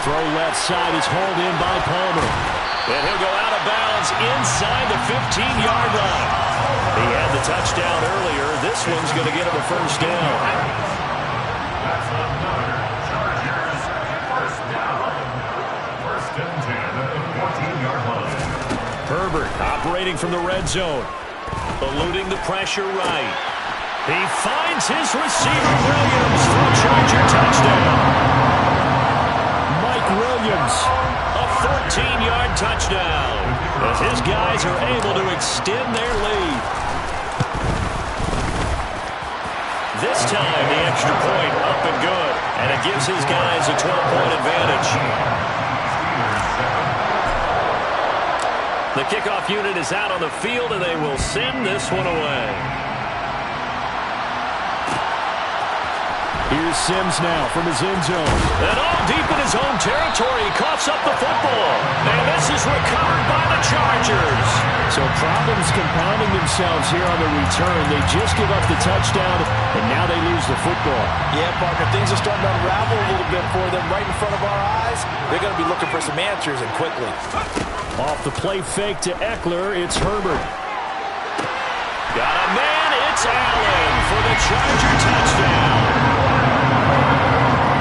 throw left side is hauled in by Palmer. And he'll go out of bounds inside the 15-yard line. He had the touchdown earlier. This one's going to get him a first down. That's another Chargers first down. First and 10 at the 14-yard line. Herbert operating from the red zone. Eluding the pressure right. He finds his receiver, Williams, for a Charger touchdown. Mike Williams, a 14-yard touchdown, as his guys are able to extend their lead. This time, the extra point up and good, and it gives his guys a 12-point advantage. The kickoff unit is out on the field, and they will send this one away. Here's Sims now from his end zone. And all deep in his own territory, he coughs up the football. And this is recovered by the Chargers. So problems compounding themselves here on the return. They just give up the touchdown, and now they lose the football. Yeah, Parker, things are starting to unravel a little bit for them right in front of our eyes. They're going to be looking for some answers, and quickly. Off the play fake to Eckler, it's Herbert. Got a man, it's Allen for the Charger touchdown.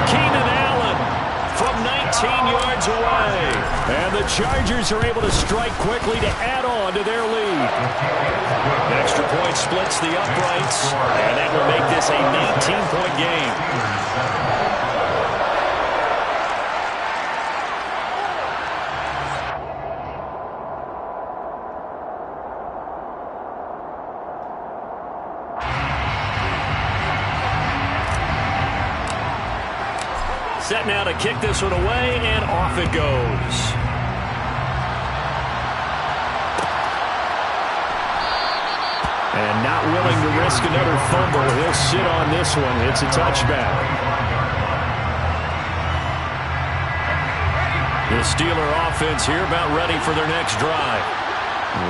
Keenan Allen from 19 yards away. And the Chargers are able to strike quickly to add on to their lead. Extra point splits the uprights, and that will make this a 19-point game. Set now to kick this one away, and off it goes. And not willing to risk another fumble, he'll sit on this one. It's a touchback. The Steeler offense here about ready for their next drive.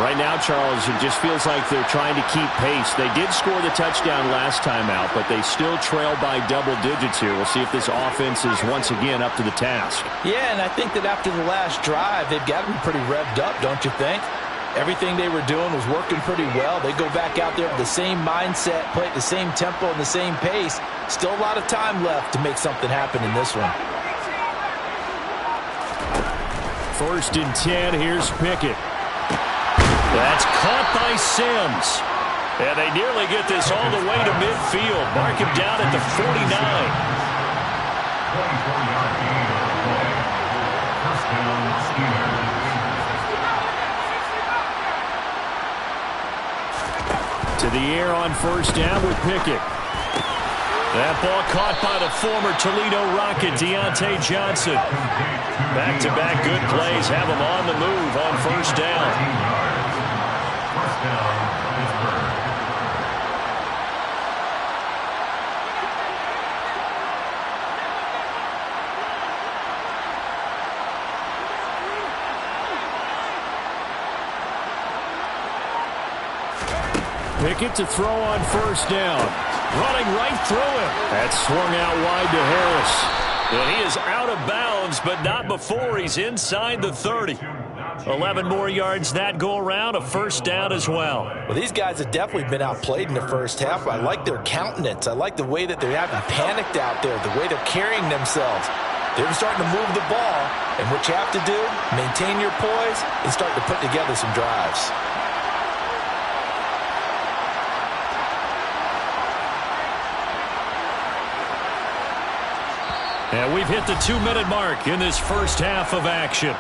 Right now, Charles, it just feels like they're trying to keep pace. They did score the touchdown last time out, but they still trail by double digits here. We'll see if this offense is once again up to the task. Yeah, and I think that after the last drive, they've got to be pretty revved up, don't you think? Everything they were doing was working pretty well. They go back out there with the same mindset, play at the same tempo and the same pace. Still a lot of time left to make something happen in this one. First and 10, here's Pickett. That's caught by Sims. And they nearly get this all the way to midfield. Mark him down at the 49. 24-yard gain on the play. First down, Steelers. To the air on first down with Pickett. That ball caught by the former Toledo Rocket, Deontay Johnson. Back-to-back good plays have him on the move on first down. Pickett to throw on first down. Running right through him. That swung out wide to Harris. And he is out of bounds, but not before he's inside the 30. 11 more yards that go around, a first down as well. Well, these guys have definitely been outplayed in the first half. I like their countenance. I like the way that they're having panicked out there, the way they're carrying themselves. They're starting to move the ball, and what you have to do, maintain your poise and start to put together some drives. And we've hit the 2-minute mark in this first half of action.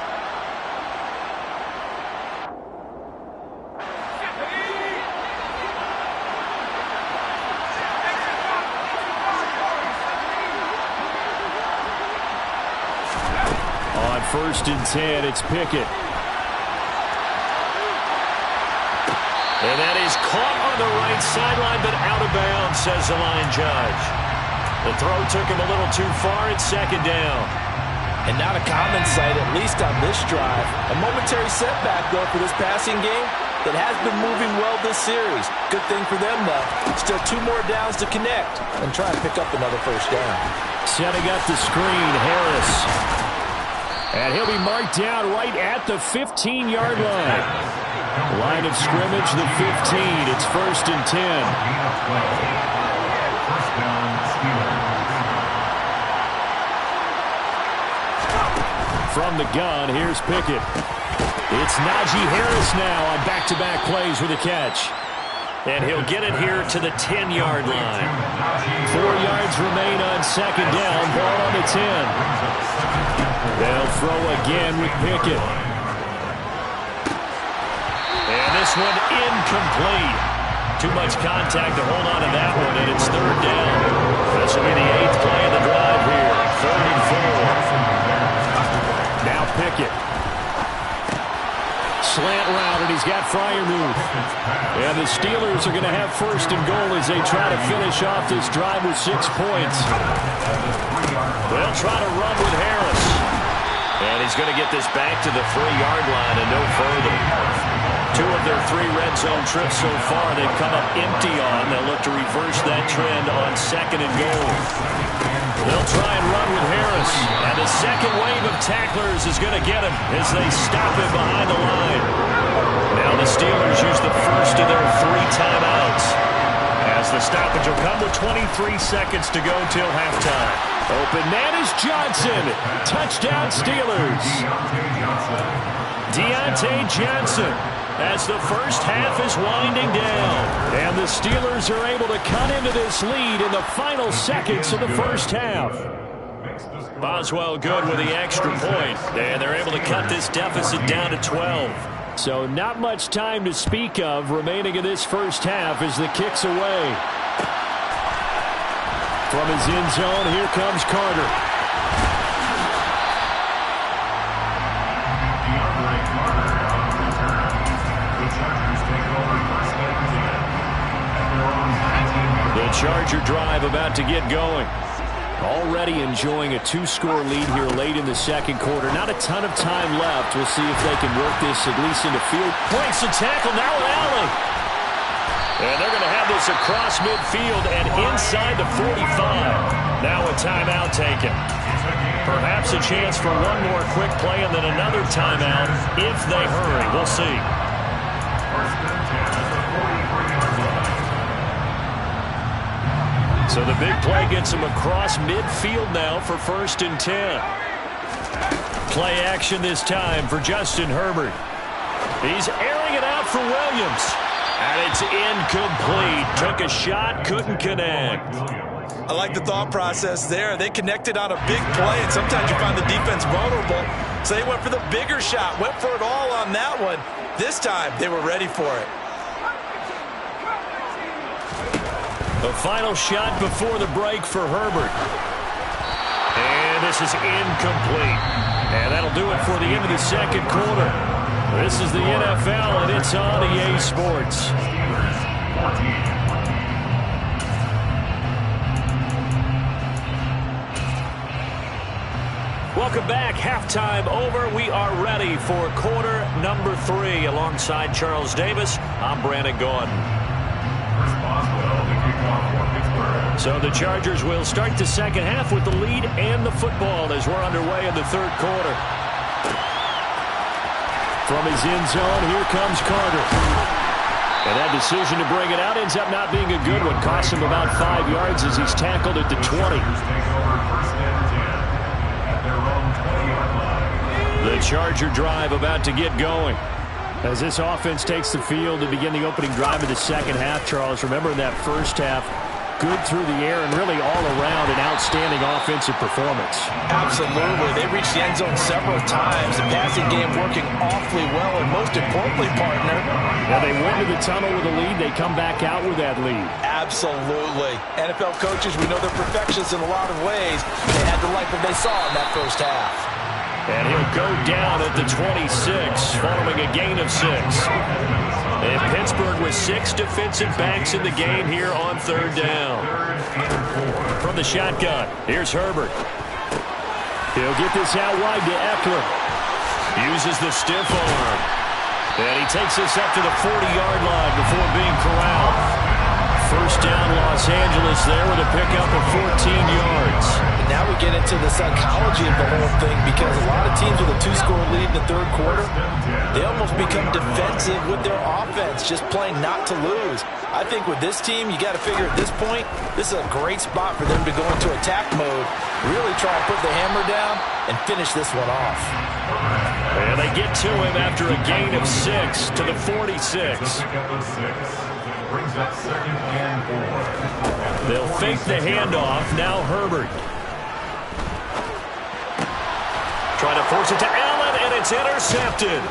On first and 10, it's Pickett. And that is caught on the right sideline, but out of bounds, says the line judge. The throw took him a little too far. It's second down. And not a common sight, at least on this drive. A momentary setback, though, for this passing game that has been moving well this series. Good thing for them, though. Still 2 more downs to connect and try and pick up another first down. Setting up the screen, Harris. And he'll be marked down right at the 15-yard line. Line of scrimmage, the 15. It's 1st and 10. First down, Steelers. From the gun, here's Pickett. It's Najee Harris now on back-to-back plays with a catch. And he'll get it here to the 10-yard line. 4 yards remain on 2nd down. Ball on the 10. They'll throw again with Pickett. And this one incomplete. Too much contact to hold on to that one, and it's 3rd down. This will be the 8th play of the drive here. 3rd and 4. Now Pickett. Slant route, and he's got Freiermuth. And the Steelers are going to have 1st and goal as they try to finish off this drive with 6 points. They'll try to run with Harris. And he's going to get this back to the 3-yard line and no further. 2 of their 3 red zone trips so far they've come up empty on. They'll look to reverse that trend on 2nd and goal. They'll try and run with Harris. And the second wave of tacklers is going to get him as they stop him behind the line. Now the Steelers use the first of their 3 timeouts, as the stoppage will come with 23 seconds to go till halftime. Open man is Johnson. Touchdown Steelers. Deontay Johnson. As the first half is winding down. And the Steelers are able to cut into this lead in the final seconds of the first half. Boswell good with the extra point. And they're able to cut this deficit down to 12. So not much time to speak of remaining in this first half as the kick's away. From his end zone, here comes Carter. The Charger drive about to get going. Already enjoying a 2-score lead here late in the second quarter. Not a ton of time left. We'll see if they can work this at least into field. Breaks the tackle, now an alley. And they're going to have this across midfield and inside the 45. Now a timeout taken. Perhaps a chance for one more quick play and then another timeout if they hurry. We'll see. So the big play gets him across midfield now for 1st and 10. Play action this time for Justin Herbert. He's airing it out for Williams. And it's incomplete. Took a shot, couldn't connect. I like the thought process there. They connected on a big play, and sometimes you find the defense vulnerable. So they went for the bigger shot, went for it all on that one. This time, they were ready for it. The final shot before the break for Herbert. And this is incomplete. And that'll do it for the end of the second quarter. This is the NFL, and it's on EA Sports. Welcome back. Halftime over. We are ready for quarter number 3. Alongside Charles Davis, I'm Brandon Gordon. So the Chargers will start the second half with the lead and the football as we're underway in the third quarter. From his end zone, here comes Carter. And that decision to bring it out ends up not being a good one. Costs him about 5 yards as he's tackled at the 20. The Charger drive about to get going. As this offense takes the field to begin the opening drive of the second half, Charles, remember in that first half, good through the air and really all around an outstanding offensive performance. Absolutely. They reached the end zone several times. The passing game working awfully well, and most importantly, partner. Yeah, they went to the tunnel with a lead. They come back out with that lead. Absolutely. NFL coaches, we know they're perfectionists in a lot of ways. They had to like what they saw in that first half. And he'll go down at the 26, following a gain of 6. And Pittsburgh with 6 defensive backs in the game here on third down. From the shotgun, here's Herbert. He'll get this out wide to Eckler. Uses the stiff arm. And he takes this up to the 40-yard line before being corralled. First down, Los Angeles there with a pickup of 14 yards. Now we get into the psychology of the whole thing, because a lot of teams with a 2-score lead in the third quarter, they almost become defensive with their offense, just playing not to lose. I think with this team, you got to figure at this point, this is a great spot for them to go into attack mode, really try and put the hammer down and finish this one off. And they get to him after a gain of 6 to the 46. Brings up 2nd and 4. They'll fake the handoff. Now Herbert. Trying to force it to Allen, and it's intercepted.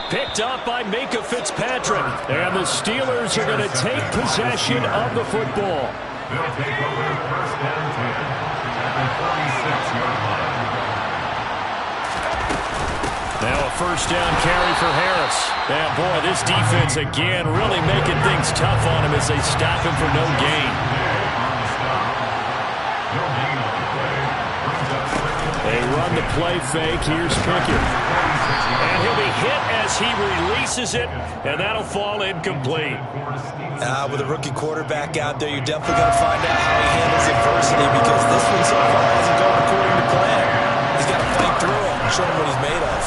Picked up by Minka Fitzpatrick. And the Steelers are going to take possession of the football. They'll take over 1st and 10 at the 46-yard line. Now a 1st down carry for Harris. And boy, this defense again really making things tough on him as they stop him for no gain. They run the play fake. Here's Pickett. And he'll be hit as he releases it, and that'll fall incomplete. With a rookie quarterback out there, you're definitely going to find out how he handles adversity, because this one so far hasn't gone according to plan. He's got to fight through it and show him what he's made of.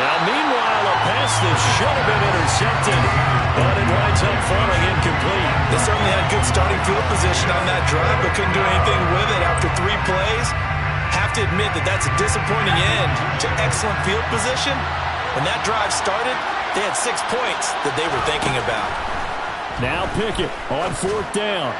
Now, meanwhile, a pass that should have been intercepted, but it winds up falling incomplete. They certainly had good starting field position on that drive, but couldn't do anything with it after 3 plays. Have to admit that that's a disappointing end to excellent field position. When that drive started, they had 6 points that they were thinking about. Now Pickett on 4th down.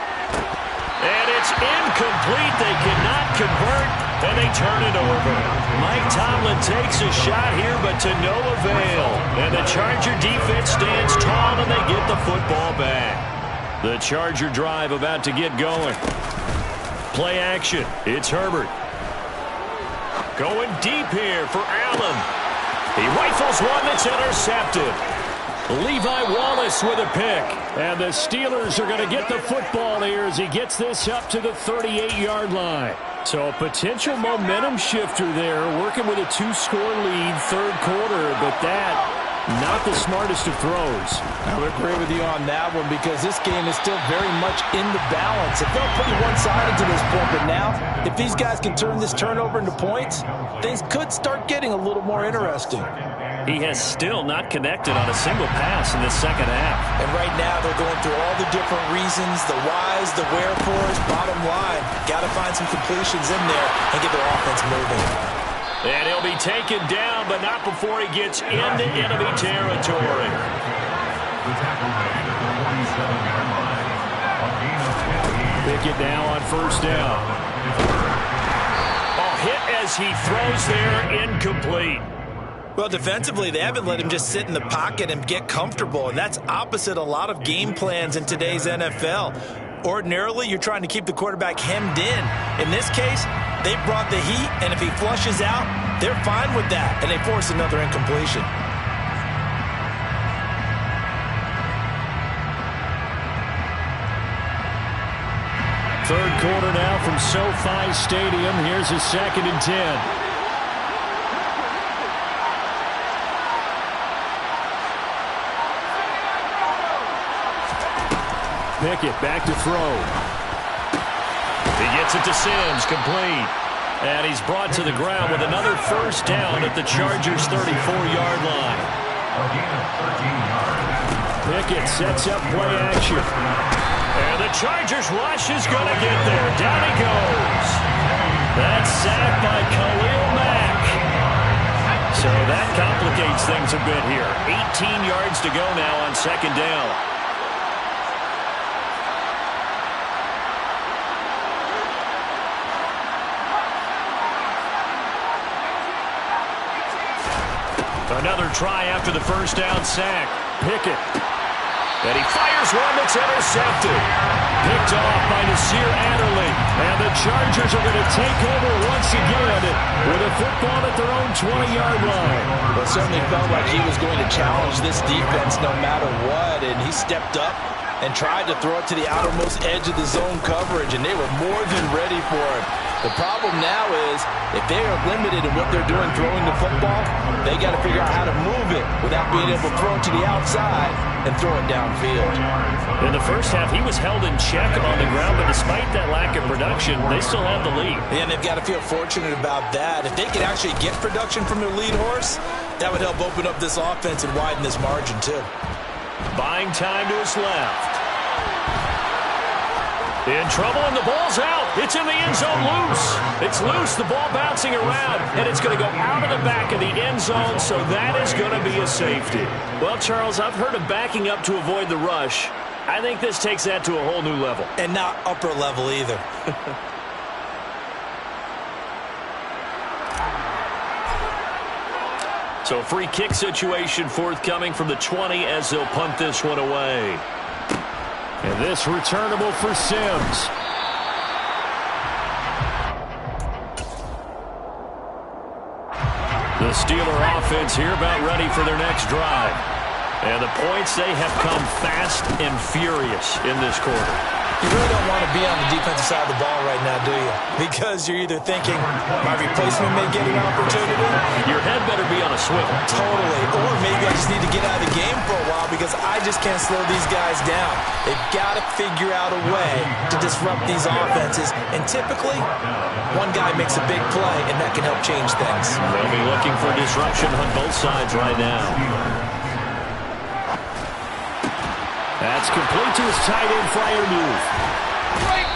And it's incomplete. They cannot convert, and they turn it over. Mike Tomlin takes a shot here, but to no avail. And the Charger defense stands tall, and they get the football back. The Charger drive about to get going. Play action. It's Herbert. Going deep here for Allen. He rifles one that's intercepted. Levi Wallace with a pick. And the Steelers are going to get the football here as he gets this up to the 38-yard line. So a potential momentum shifter there, working with a 2-score lead, third quarter, but that, not the smartest of throws. I would agree with you on that one, because this game is still very much in the balance. It felt pretty one-sided to this point, but now, if these guys can turn this turnover into points, things could start getting a little more interesting. He has still not connected on a single pass in the second half. And right now, they're going through all the different reasons, the whys, the wherefores. Bottom line, got to find some completions in there and get their offense moving. And he'll be taken down, but not before he gets into enemy territory. Pickett now on 1st down. A hit as he throws there, incomplete. Well, defensively, they haven't let him just sit in the pocket and get comfortable, and that's opposite a lot of game plans in today's NFL. Ordinarily, you're trying to keep the quarterback hemmed in. In this case, they brought the heat, and if he flushes out, they're fine with that, and they force another incompletion. Third quarter now from SoFi Stadium. Here's a 2nd and 10. Pickett back to throw. He gets it to Sims, complete. And he's brought to the ground with another 1st down at the Chargers' 34-yard line. Pickett sets up play action. And the Chargers rush is going to get there. Down he goes. That's sacked by Khalil Mack. So that complicates things a bit here. 18 yards to go now on 2nd down. Another try after the 1st down sack. Pickett. And he fires one that's intercepted. Picked off by Nasir Adderley. And the Chargers are going to take over once again with a football at their own 20-yard line. Well, it certainly felt like he was going to challenge this defense no matter what, and he stepped up and tried to throw it to the outermost edge of the zone coverage, and they were more than ready for it. The problem now is if they are limited in what they're doing throwing the football, they got to figure out how to move it without being able to throw it to the outside and throw it downfield. In the first half, he was held in check on the ground, but despite that lack of production, they still have the lead. And they've got to feel fortunate about that. If they could actually get production from their lead horse, that would help open up this offense and widen this margin too. Buying time to his left. In trouble, and the ball's out. It's in the end zone loose. It's loose, the ball bouncing around, and it's going to go out of the back of the end zone, so that is going to be a safety. Well, Charles, I've heard of backing up to avoid the rush. I think this takes that to a whole new level. And not upper level either. So free kick situation forthcoming from the 20 as they'll punt this one away. And this returnable for Sims. The Steeler offense here about ready for their next drive. And the points, they have come fast and furious in this quarter. You really don't want to be on the defensive side of the ball right now, do you? Because you're either thinking, my replacement may get an opportunity. Your head better be on a swivel. Totally. Or maybe I just need to get out of the game for a while because I just can't slow these guys down. They've got to figure out a way to disrupt these offenses. And typically, one guy makes a big play, and that can help change things. They'll be looking for disruption on both sides right now. That's complete to his tight end flyer move.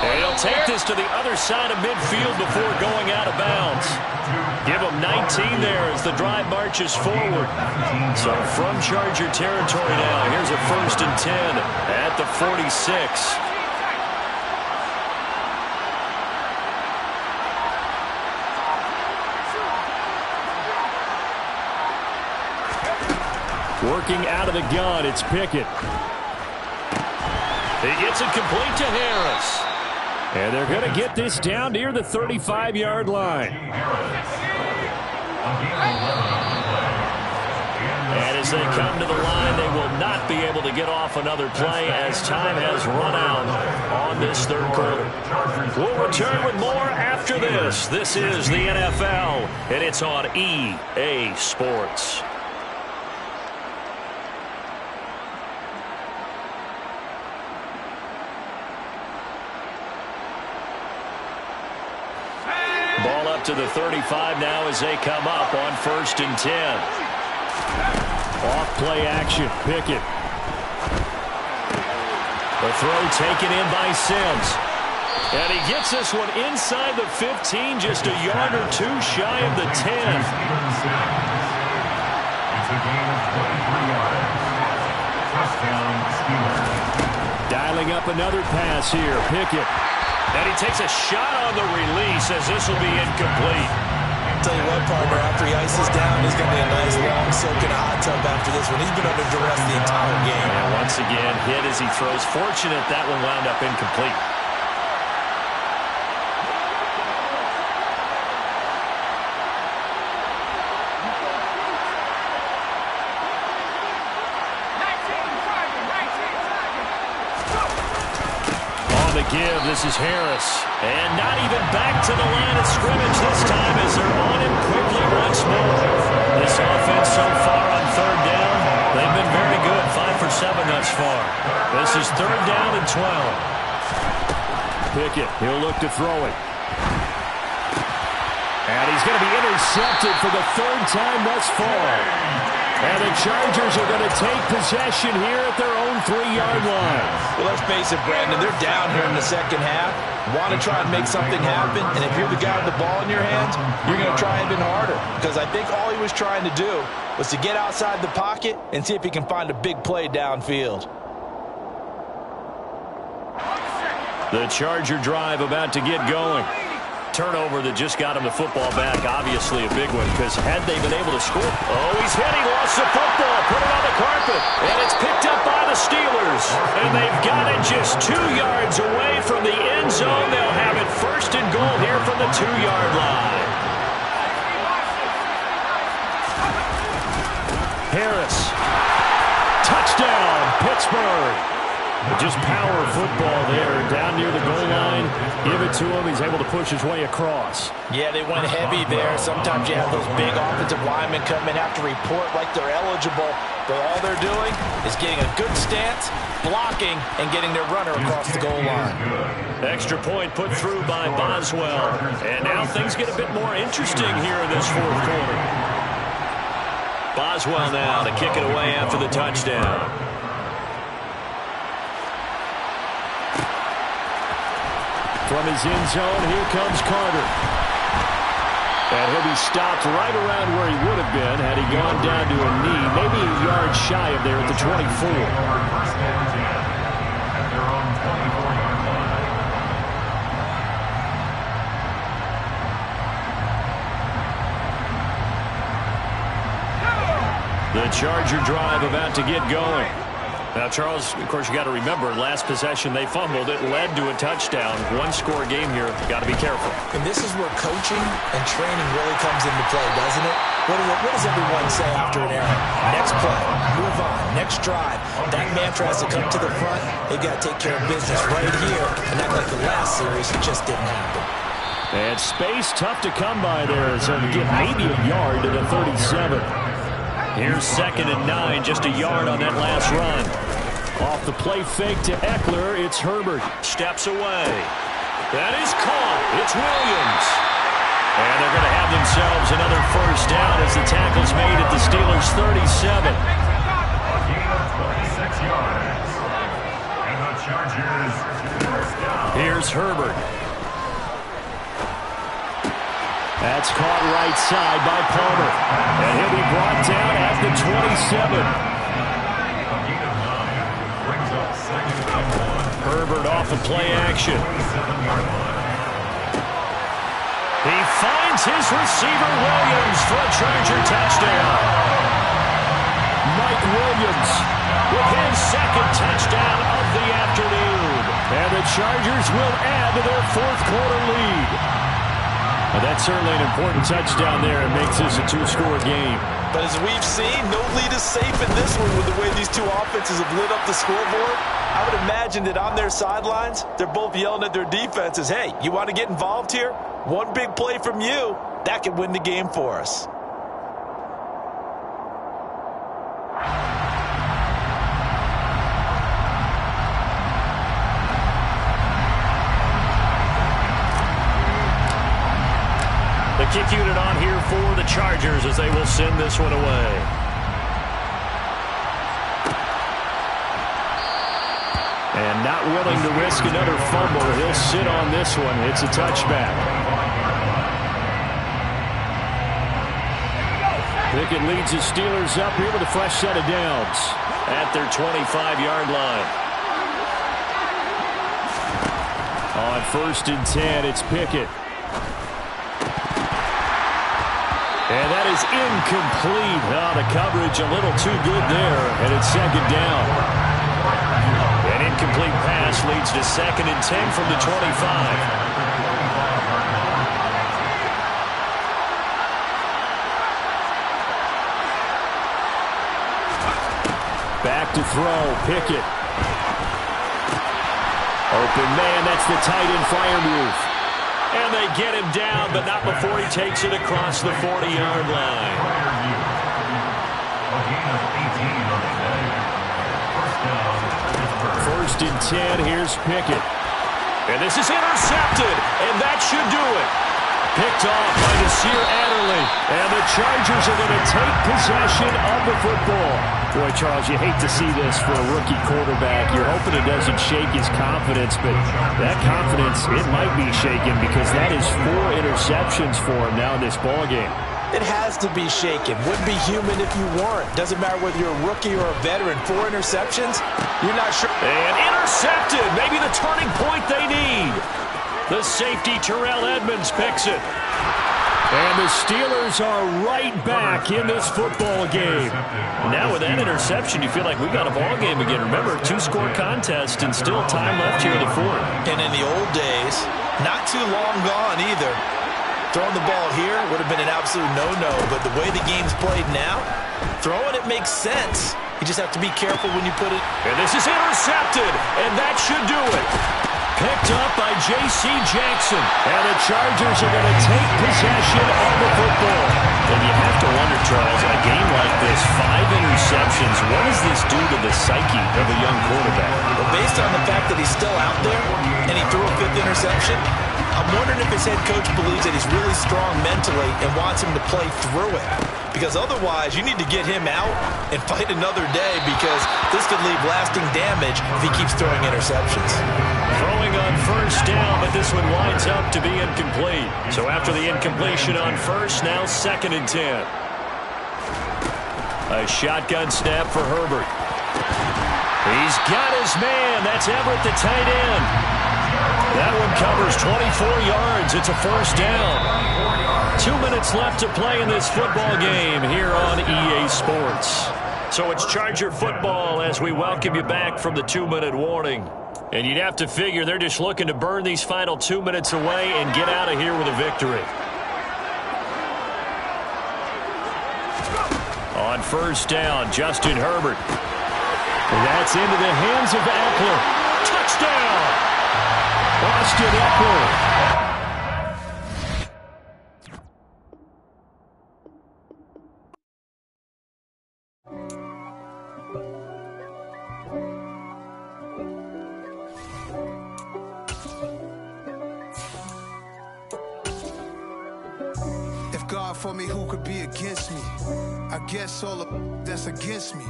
And he'll take this to the other side of midfield before going out of bounds. Give him 19 there as the drive marches forward. So from Charger territory now, here's a 1st and 10 at the 46. Working out of the gun, it's Pickett. He gets it complete to Harris. And they're going to get this down near the 35-yard line. And as they come to the line, they will not be able to get off another play as time has run out on this third quarter. We'll return with more after this. This is the NFL, and it's on EA Sports. Ball up to the 35 now as they come up on 1st and 10. Off play action, Pickett. The throw taken in by Sims. And he gets this one inside the 15, just a yard or two shy of the 10. Dialing up another pass here, Pickett. And he takes a shot on the release as this will be incomplete. Tell you what, partner, after he ices down, he's going to be a nice long soak in a hot tub after this one. He's been under duress the entire game. And once again, hit as he throws. Fortunate that one wound up incomplete. Give. This is Harris. And not even back to the line of scrimmage this time as they're on him quickly once more. This offense so far on 3rd down, they've been very good. 5 for 7 thus far. This is 3rd down and 12. Pickett, he'll look to throw it. And he's going to be intercepted for the 3rd time thus far. And the Chargers are going to take possession here at their own 3-yard line. Well, let's face it, Brandon, they're down here in the second half. Want to try and make something happen, and if you're the guy with the ball in your hands, you're going to try even harder. Because I think all he was trying to do was to get outside the pocket and see if he can find a big play downfield. The Charger drive about to get going. Turnover that just got him the football back. Obviously a big one, because had they been able to score. Oh, he's hit. He lost the football. Put it on the carpet. And it's picked up by the Steelers. And they've got it just 2 yards away from the end zone. They'll have it 1st and goal here from the 2-yard line. Harris. Touchdown, Pittsburgh. Just power football there. Down near the goal line. Give it to him. He's able to push his way across. Yeah, they went heavy there. Sometimes you have those big offensive linemen come in, have to report like they're eligible. But all they're doing is getting a good stance, blocking, and getting their runner across the goal line. Extra point put through by Boswell. And now things get a bit more interesting here in this fourth quarter. Boswell now to kick it away after the touchdown. From his end zone, here comes Carter. And he'll be stopped right around where he would have been had he gone down to a knee, maybe a yard shy of there at the 24. First down 10 at their own 24-yard line. The Charger drive about to get going. Now, Charles, of course, you got to remember, last possession they fumbled. It led to a touchdown. One-score game here. Got to be careful. And this is where coaching and training really comes into play, doesn't it? What does everyone say after an error? Next play, move on, next drive. That mantra has to come to the front. They've got to take care of business right here. And not like the last series, it just didn't happen. And space tough to come by there. So to get maybe a yard to the 37. Here's 2nd and 9, just a yard on that last run. Off the play fake to Eckler, it's Herbert. Steps away. That is caught. It's Williams. And they're going to have themselves another first down as the tackle's made at the Steelers' 37. A gain of 26 yards. And the Chargers first down. Here's Herbert. That's caught right side by Palmer. And he'll be brought down at the 27. A gain of 9 brings up 2nd and 1. Herbert off of play action. 27-yard line. He finds his receiver Williams for a Charger touchdown. Mike Williams with his 2nd touchdown of the afternoon. And the Chargers will add to their fourth quarter lead. Well, that's certainly an important touchdown there. It makes this a 2-score game. But as we've seen, no lead is safe in this one with the way these two offenses have lit up the scoreboard. I would imagine that on their sidelines, they're both yelling at their defenses, hey, you want to get involved here? One big play from you, that could win the game for us. The kick unit on here for the Chargers as they will send this one away. And not willing to risk another fumble. He'll sit on this one. It's a touchback. Pickett leads the Steelers up here with a fresh set of downs at their 25-yard line. On 1st and 10, it's Pickett. And that is incomplete. Oh, the coverage a little too good there, and it's 2nd down. An incomplete pass leads to 2nd and 10 from the 25. Back to throw, Pickett. Open man, that's the tight end flyer move. And they get him down, but not before he takes it across the 40-yard line. A gain of 18 on the play. First down. 1st and 10, here's Pickett. And this is intercepted, and that should do it. Picked off by Nasir Adderley. And the Chargers are going to take possession of the football. Boy, Charles, you hate to see this for a rookie quarterback. You're hoping it doesn't shake his confidence, but that confidence, it might be shaken because that is 4 interceptions for him now in this ballgame. It has to be shaken. Wouldn't be human if you weren't. Doesn't matter whether you're a rookie or a veteran. 4 interceptions, you're not sure. And intercepted. Maybe the turning point they need. The safety, Terrell Edmonds, picks it. And the Steelers are right back in this football game. Now with that interception, you feel like we got a ball game again. Remember, 2-score contest and still time left here in the fourth. And in the old days, not too long gone either. Throwing the ball here would have been an absolute no-no, but the way the game's played now, throwing it makes sense. You just have to be careful when you put it. And this is intercepted, and that should do it. Picked up by J.C. Jackson. And the Chargers are going to take possession of the football. And you have to wonder, Charles, in a game like this, 5 interceptions, what does this do to the psyche of a young quarterback? Well, based on the fact that he's still out there and he threw a 5th interception, I'm wondering if his head coach believes that he's really strong mentally and wants him to play through it. Because otherwise, you need to get him out and fight another day, because this could leave lasting damage if he keeps throwing interceptions. Throwing on first down, but this one winds up to be incomplete. So after the incompletion on first, now 2nd and 10. A shotgun snap for Herbert. He's got his man. That's Everett, the tight end. That one covers 24 yards. It's a first down. 2 minutes left to play in this football game here on EA Sports. So it's Charger football as we welcome you back from the 2-minute warning. And you'd have to figure they're just looking to burn these final 2 minutes away and get out of here with a victory. On first down, Justin Herbert. And that's into the hands of Eckler. Touchdown! Austin Eckler. If God for me, who could be against me? I guess all of that's against me.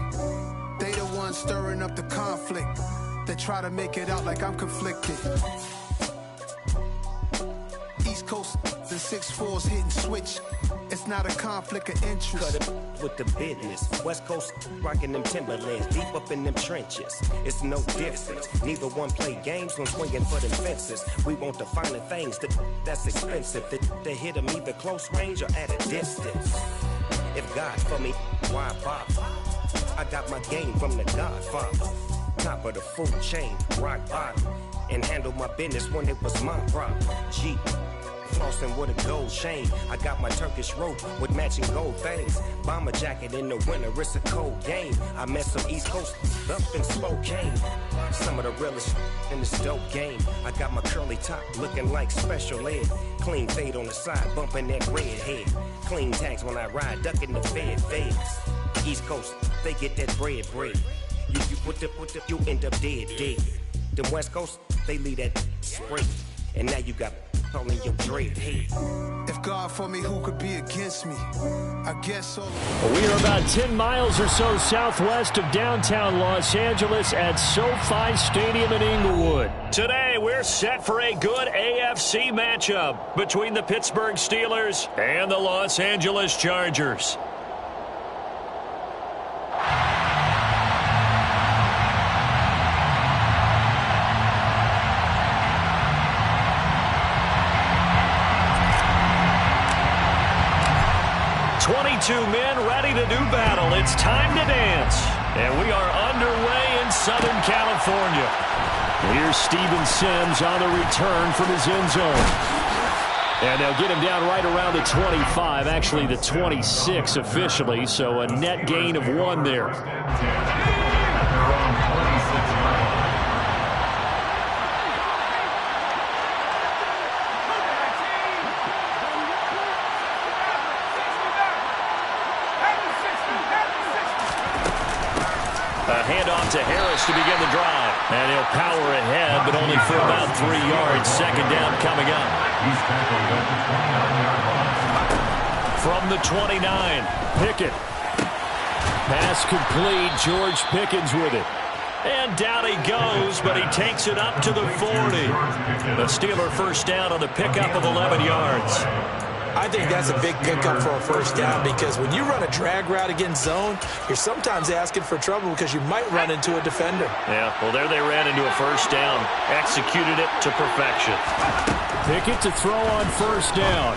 They the ones stirring up the conflict. They try to make it out like I'm conflicted. East Coast, the 6'4's hitting switch. It's not a conflict of interest. Cut it with the business. West Coast rocking them Timberlands, deep up in them trenches. It's no difference. Neither one play games when swinging for them fences. We want the finer things that's expensive. They hit them either close range or at a distance. If God for me, why bother? I got my game from the Godfather. Top of the food chain, rock bottom. And handle my business when it was my problem. G. Flossing with a gold chain. I got my Turkish rope with matching gold things. Bomber jacket in the winter, it's a cold game. I met some East Coast up in Spokane. Some of the realest in this dope game. I got my curly top looking like special ed. Clean fade on the side, bumping that red head. Clean tags when I ride, ducking the feds. East Coast, they get that bread. You put the, you end up dead. Them West Coast, they leave that spray. And now you got all in your dread head. If God for me, who could be against me? I guess so. We are about 10 miles or so southwest of downtown Los Angeles at SoFi Stadium in Inglewood. Today, we're set for a good AFC matchup between the Pittsburgh Steelers and the Los Angeles Chargers. Two men ready to do battle. It's time to dance. And we are underway in Southern California. Here's Steven Sims on the return from his end zone. And they'll get him down right around the 25, actually the 26 officially, so a net gain of 1 there. Handoff to Harris to begin the drive. And he'll power ahead, but only for about 3 yards. Second down coming up. From the 29, Pickett. Pass complete. George Pickens with it. And down he goes, but he takes it up to the 40. The Steeler first down on the pickup of 11 yards. I think that's a big pickup for a first down, because when you run a drag route against zone, you're sometimes asking for trouble because you might run into a defender. Yeah, well, there they ran into a first down. Executed it to perfection. Pickett to throw on first down.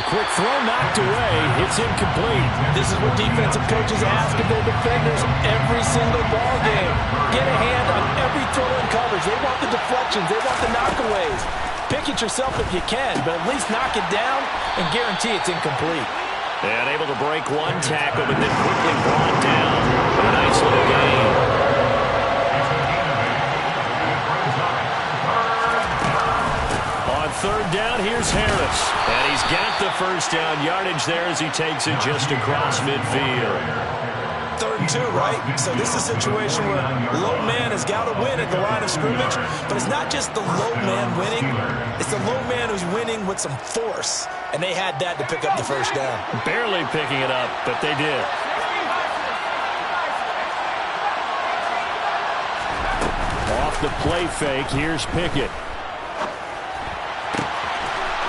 The quick throw knocked away. It's incomplete. This is what defensive coaches ask of their defenders every single ball game. Get a hand on every throw in coverage. They want the deflections. They want the knockaways. Pick it yourself if you can, but at least knock it down and guarantee it's incomplete. And able to break one tackle, but then quickly brought down. nice little gain. On third down, here's Harris. And he's got the first down yardage there as he takes it just across midfield. 3rd and 2, right? So this is a situation where low man has got to win at the line of scrimmage, but it's not just the low man winning. It's the low man who's winning with some force, and they had that to pick up the first down. Barely picking it up, but they did. Off the play fake, here's Pickett.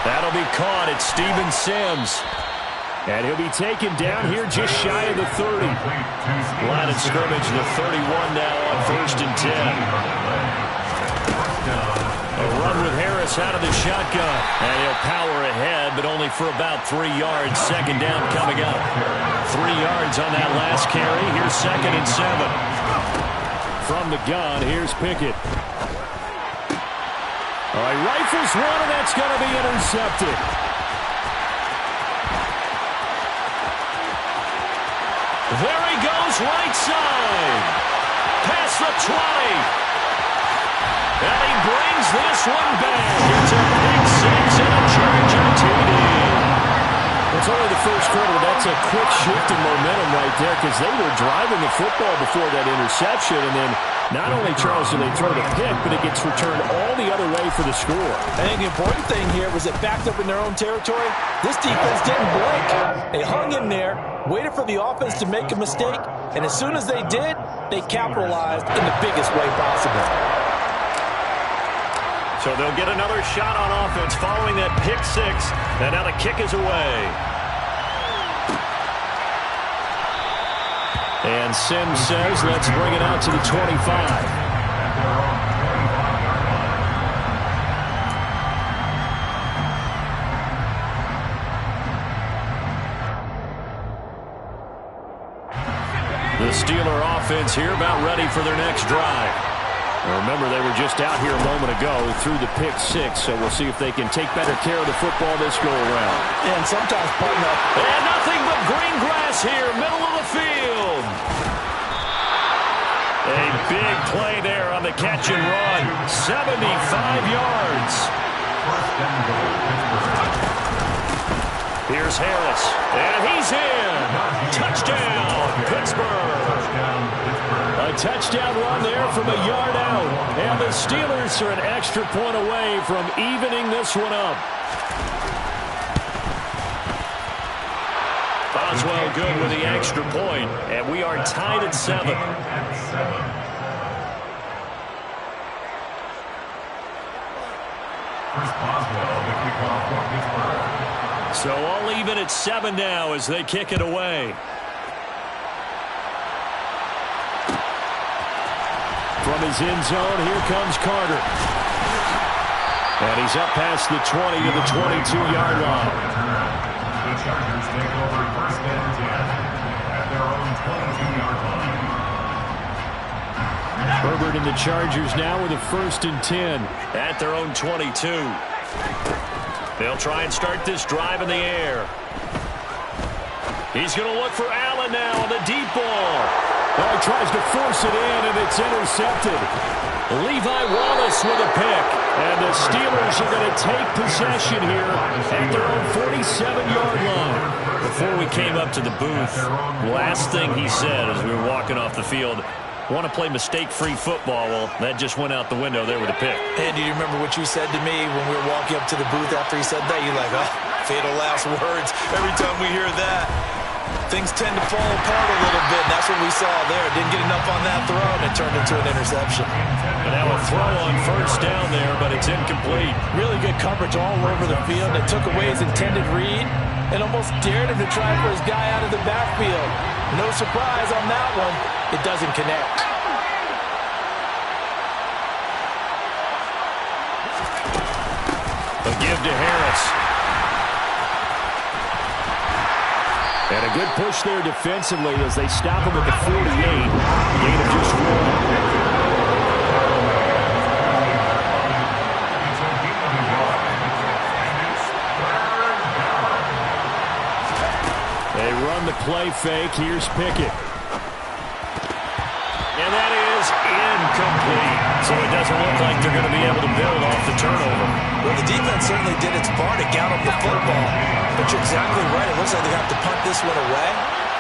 That'll be caught at Steven Sims. And he'll be taken down here just shy of the 30. Line of scrimmage, the 31 now on 1st and 10. A run with Harris out of the shotgun. And he'll power ahead, but only for about 3 yards. 2nd down coming up. 3 yards on that last carry. Here's 2nd and 7. From the gun, here's Pickett. All right, rifles one, and that's going to be intercepted. There he goes, right side. Past the 20. And he brings this one back. It's a big 6 and a Charger TD. It's only the first quarter. That's a quick shift in momentum right there because they were driving the football before that interception. And then not only, Charles, do they throw the pick, but it gets returned all the other way for the score. I think the important thing here was it backed up in their own territory. This defense didn't blink. They hung in there, waited for the offense to make a mistake, and as soon as they did, they capitalized in the biggest way possible. So they'll get another shot on offense following that pick 6, and now the kick is away. And Sims says, let's bring it out to the 25. The Steeler offense here about ready for their next drive. Now remember, they were just out here a moment ago through the pick 6, so we'll see if they can take better care of the football this go-around. And sometimes partner up. And nothing but green grass here, middle of the field. A big play there on the catch and run. 75 yards. Here's Harris, and he's in. Touchdown, Pittsburgh. A touchdown run there from a yard out. And the Steelers are an extra point away from evening this one up. Boswell good with the extra point, and we are tied at 7. First Boswell, the kickoff for Pittsburgh. So all even at 7 now as they kick it away. From his end zone, here comes Carter. And he's up past the 20 to the 22-yard line. The Chargers take over 1st and 10 at their own 22-yard line. Herbert and the Chargers now with a 1st and 10 at their own 22. They'll try and start this drive in the air. He's going to look for Allen now on the deep ball. Oh, he tries to force it in, and it's intercepted. Levi Wallace with a pick. And the Steelers are going to take possession here at their own 47-yard line. Before we came up to the booth, last thing he said as we were walking off the field, want to play mistake-free football. Well, that just went out the window there with a pick. And do you remember what you said to me when we were walking up to the booth after he said that? You're like, oh, fatal last words. Every time we hear that, things tend to fall apart a little bit. And that's what we saw there. Didn't get enough on that throw, and it turned into an interception. And now a throw on 1st down there, but it's incomplete. Really good coverage all over the field. They took away his intended read and almost dared him to try for his guy out of the backfield. No surprise on that one. It doesn't connect. A give to Harris. And a good push there defensively as they stop him at the 48. Gain of just 1. They run the play fake. Here's Pickett. So it doesn't look like they're going to be able to build off the turnover. Well, the defense certainly did its part to gallop the football. But you're exactly right. It looks like they have to punt this one away.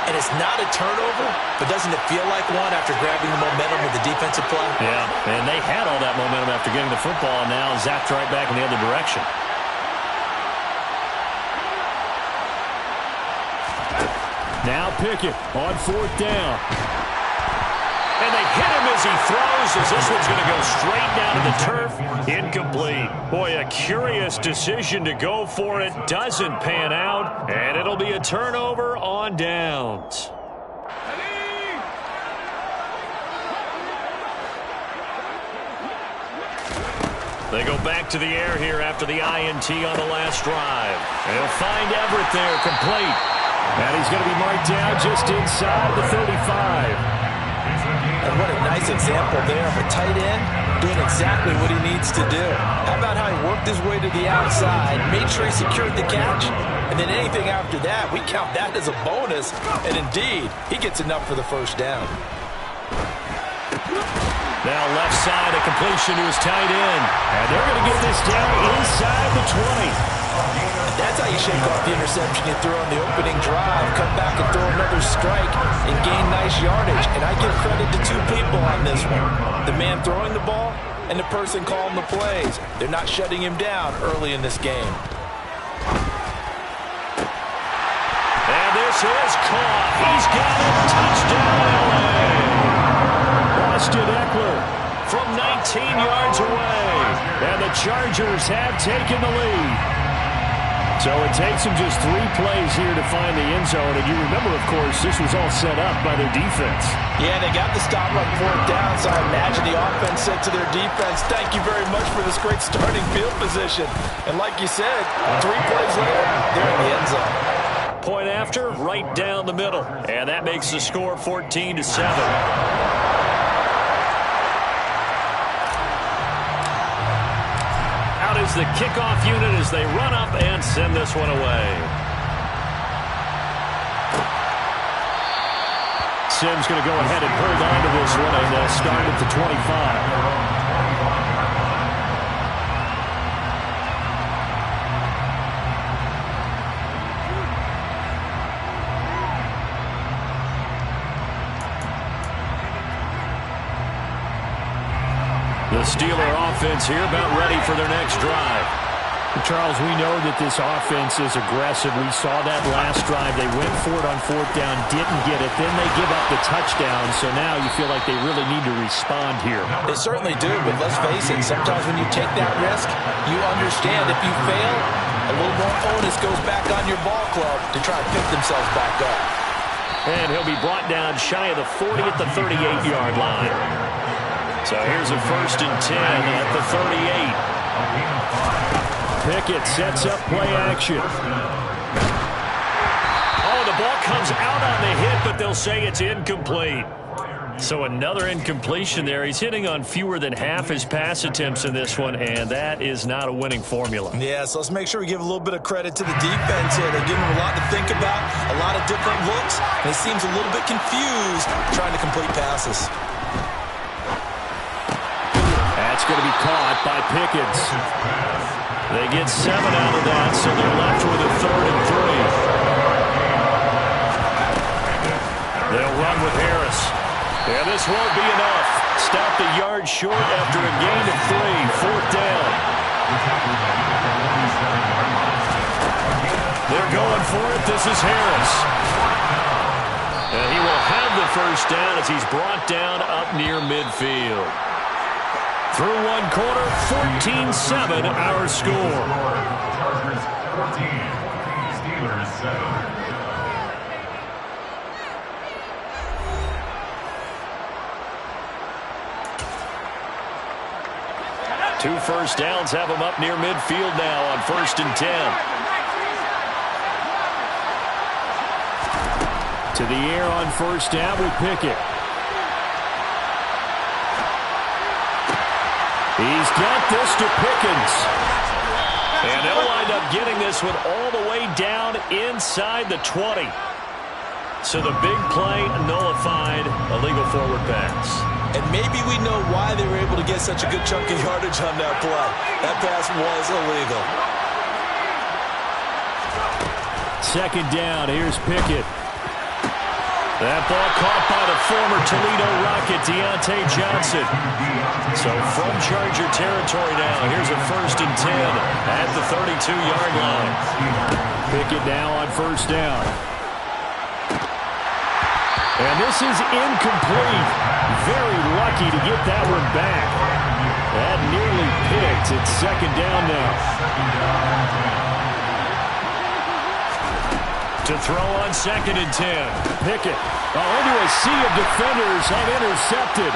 And it's not a turnover, but doesn't it feel like one after grabbing the momentum with the defensive play? Yeah, and they had all that momentum after getting the football, and now zapped right back in the other direction. Now Pickett on 4th down. And they hit him as he throws, as this one's going to go straight down to the turf. Incomplete. Boy, a curious decision to go for it. Doesn't pan out, and it'll be a turnover on downs. They go back to the air here after the INT on the last drive. They'll find Everett there, complete. And he's going to be marked down just inside the 35. And what a nice example there of a tight end doing exactly what he needs to do. How about how he worked his way to the outside, made sure he secured the catch, and then anything after that, we count that as a bonus. And indeed, he gets enough for the first down. Now left side, a completion to his tight end. And they're going to get this down inside the 20. That's how you shake off the interception you threw on the opening drive, come back and throw another strike, and gain nice yardage. And I give credit to two people on this one. The man throwing the ball and the person calling the plays. They're not shutting him down early in this game. And this is caught. He's got it. Touchdown, LA. Austin Eckler from 19 yards away. And the Chargers have taken the lead. So it takes them just 3 plays here to find the end zone. And you remember, of course, this was all set up by their defense. Yeah, they got the stop on 4th down, so I imagine the offense said to their defense, thank you very much for this great starting field position. And like you said, 3 plays later, they're in the end zone. Point after, right down the middle. And that makes the score 14-7. Is the kickoff unit as they run up and send this one away. Sims going to go ahead and hold on to this one and start at the 25. The Steeler offense here about ready for their next drive. Charles, we know that this offense is aggressive. We saw that last drive. They went for it on 4th down, didn't get it. Then they give up the touchdown. So now you feel like they really need to respond here. They certainly do, but let's face it. Sometimes when you take that risk, you understand if you fail, a little more onus goes back on your ball club to try to pick themselves back up. And he'll be brought down shy of the 40 at the 38-yard line. So here's a 1st and 10 at the 38. Pickett sets up play action. Oh, the ball comes out on the hit, but they'll say it's incomplete. So another incompletion there. He's hitting on fewer than half his pass attempts in this one, and that is not a winning formula. Yeah, so let's make sure we give a little bit of credit to the defense here. They're giving him a lot to think about, a lot of different looks, and he seems a little bit confused trying to complete passes. That's going to be caught by Pickens. They get 7 out of that, so they're left with a 3rd and 3. They'll run with Harris. And this won't be enough. Stop the yard short after a gain of 3. 4th down. They're going for it. This is Harris. And he will have the first down as he's brought down up near midfield. Through one quarter, 14-7 our score. Chargers 14, Steelers 7. 2 first downs have them up near midfield now on 1st and 10. To the air on 1st down with Pickett. He's got this to Pickens. And they'll wind up getting this one all the way down inside the 20. So the big play nullified, a legal forward pass. And maybe we know why they were able to get such a good chunk of yardage on that play. That pass was illegal. Second down, here's Pickett. That ball caught by the former Toledo Rocket, Deontay Johnson. So from Charger territory now, here's a 1st and 10 at the 32-yard line. Pickett now on 1st down. And this is incomplete. Very lucky to get that one back. That nearly picked. It's 2nd down now. To throw on 2nd and 10. Pickett into a sea of defenders and intercepted.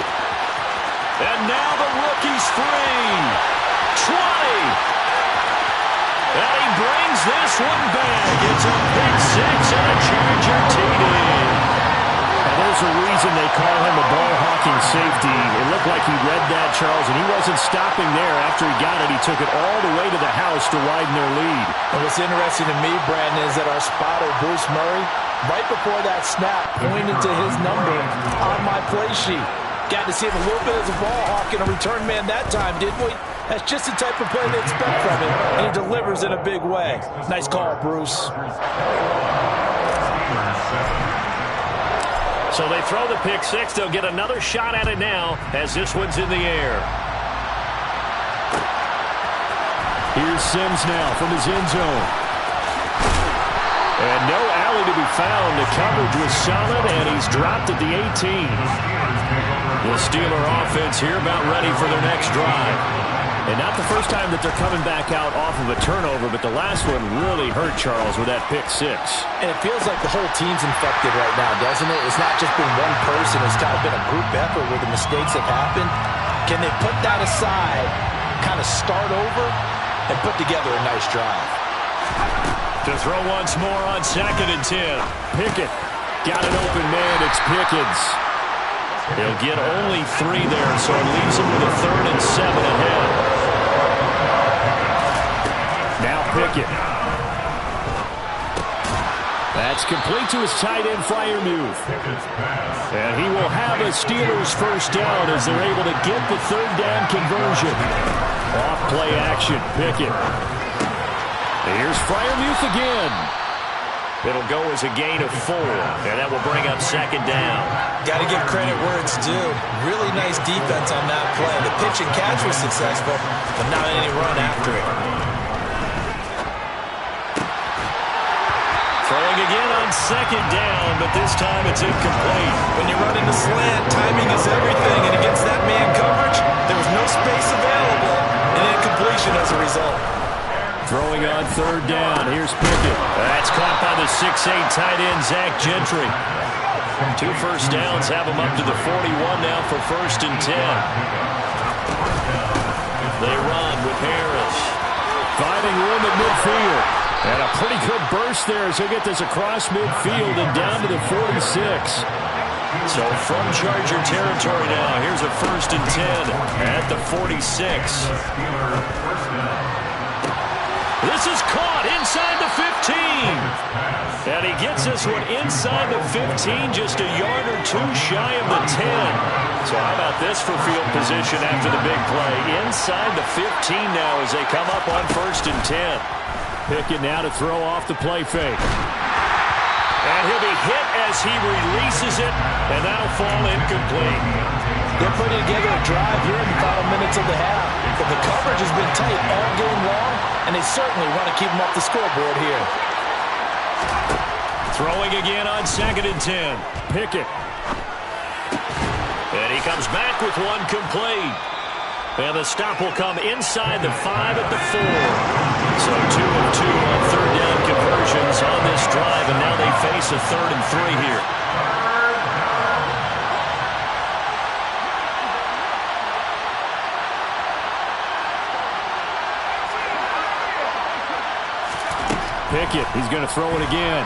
And now the rookie's free. 20. And he brings this one back. It's a pick 6 and a Charger TD. There's a reason they call him a ball-hawking safety. It looked like he read that, Charles, and he wasn't stopping there. After he got it, he took it all the way to the house to widen their lead. And what's interesting to me, Brandon, is that our spotter, Bruce Murray, right before that snap, pointed to his number on my play sheet. Got to see him a little bit as a ball hawk and a return man that time, didn't we? That's just the type of play they expect from him, and he delivers in a big way. Nice call, Bruce. So they throw the pick 6. They'll get another shot at it now as this one's in the air. Here's Sims now from his end zone. And no alley to be found. The coverage was solid, and he's dropped at the 18. The Steeler offense here about ready for their next drive. And not the first time that they're coming back out off of a turnover, but the last one really hurt, Charles, with that pick 6. And it feels like the whole team's infected right now, doesn't it? It's not just been one person. It's kind of been a group effort where the mistakes have happened. Can they put that aside, kind of start over, and put together a nice drive? To throw once more on 2nd and 10. Pickett got an open man. It's Pickens. He'll get only 3 there, so it leaves him with a 3rd and 7 ahead. Now Pickett. That's complete to his tight end Freiermuth. And he will have a Steelers 1st down as they're able to get the 3rd down conversion. Off play action, Pickett. Here's Freiermuth again. It'll go as a gain of 4, and that will bring up 2nd down. Got to give credit where it's due. Really nice defense on that play. The pitch and catch was successful, but not any run after it. Throwing again on 2nd down, but this time it's incomplete. When you run into slant, timing is everything, and against that man coverage, there was no space available, and incompletion as a result. Throwing on 3rd down. Here's Pickett. That's caught by the 6'8 tight end, Zach Gentry. 2 first downs have him up to the 41 now for 1st and 10. They run with Harris. Finding room at midfield. And a pretty good burst there as he'll get this across midfield and down to the 46. So from Charger territory now, here's a 1st and 10 at the 46. This is caught inside the 15. And he gets this one inside the 15, just a yard or 2 shy of the 10. So how about this for field position after the big play? Inside the 15 now as they come up on 1st and 10. Pickett now to throw off the play fake. And he'll be hit as he releases it, and that'll fall incomplete. They're putting together a drive here in the final minutes of the half. But the coverage has been tight all game long, and they certainly want to keep them off the scoreboard here. Throwing again on 2nd and 10. Pickett. And he comes back with one complete. And the stop will come inside the 5 at the 4. So 2 of 2 on 3rd down conversions on this drive, and now they face a 3rd and 3 here. Pickett, he's going to throw it again.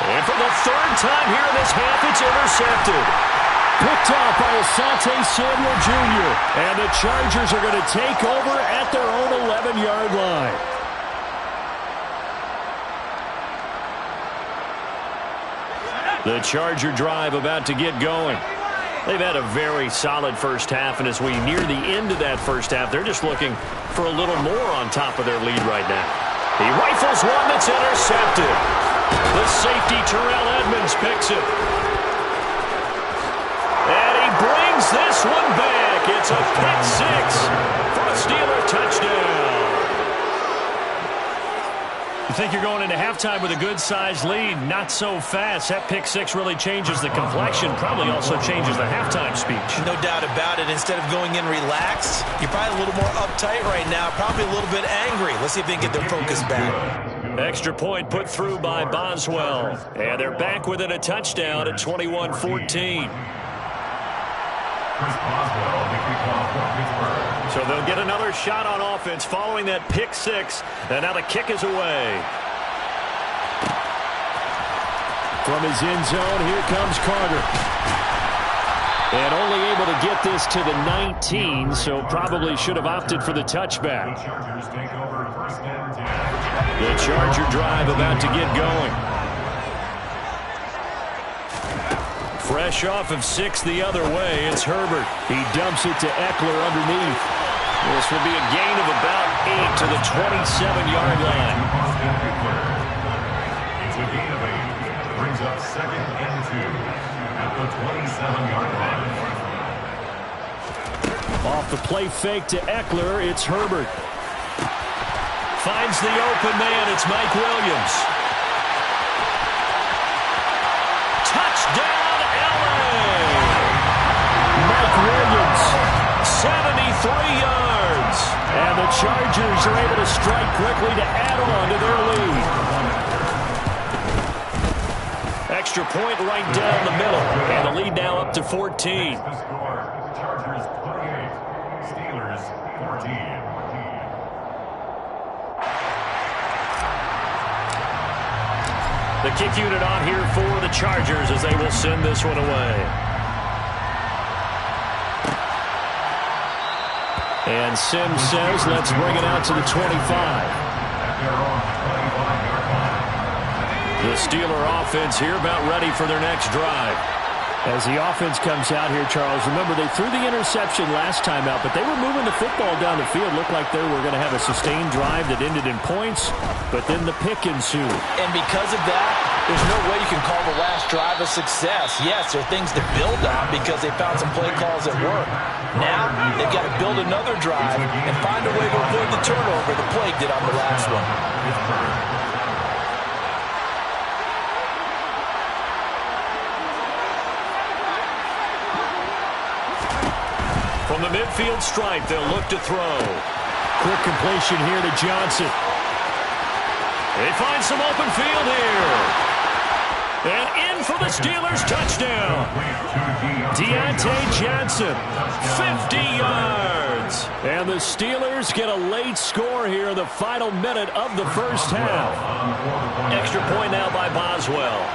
And for the 3rd time here in this half, it's intercepted. Picked off by Asante Samuel Jr. And the Chargers are going to take over at their own 11-yard line. The Charger drive about to get going. They've had a very solid first half, and as we near the end of that first half, they're just looking for a little more on top of their lead right now. He rifles one that's intercepted. The safety, Terrell Edmonds, picks it. And he brings this one back. It's a pick six for a Steeler touchdown. You think you're going into halftime with a good-sized lead. Not so fast. That pick six really changes the complexion. Probably also changes the halftime speech. No doubt about it. Instead of going in relaxed, you're probably a little more uptight right now. Probably a little bit angry. Let's see if they can get their focus back. Extra point put through by Boswell. And they're back within a touchdown at 21-14. So they'll get another shot on offense following that pick six. And now the kick is away. From his end zone, here comes Carter. And only able to get this to the 19, so probably should have opted for the touchback. The Charger drive about to get going. Fresh off of 6 the other way, it's Herbert. He dumps it to Eckler underneath. This will be a gain of about 8 to the 27-yard line. It's a gain of 8. Brings up 2nd and 2 at the 27-yard line. Off the play fake to Eckler, it's Herbert. Finds the open man, it's Mike Williams. Touchdown, LA! Mike Williams, 73 yards. And the Chargers are able to strike quickly to add on to their lead. Extra point right down the middle. And the lead now up to 14. The score, Chargers 28, Steelers 14. The kick unit on here for the Chargers as they will send this one away. And Sims says, let's bring it out to the 25. The Steeler offense here about ready for their next drive. As the offense comes out here, Charles, remember they threw the interception last time out, but they were moving the football down the field. Looked like they were going to have a sustained drive that ended in points, but then the pick ensued. And because of that, there's no way you can call the last drive a success. Yes, there are things to build on because they found some play calls that work. Now, they've got to build another drive and find a way to avoid the turnover the play did on the last one. From the midfield stripe, they'll look to throw. Quick completion here to Johnson. They find some open field here. And in for the Steelers touchdown. Deontay Johnson, 50 yards. And the Steelers get a late score here in the final minute of the first half. Extra point now by Boswell.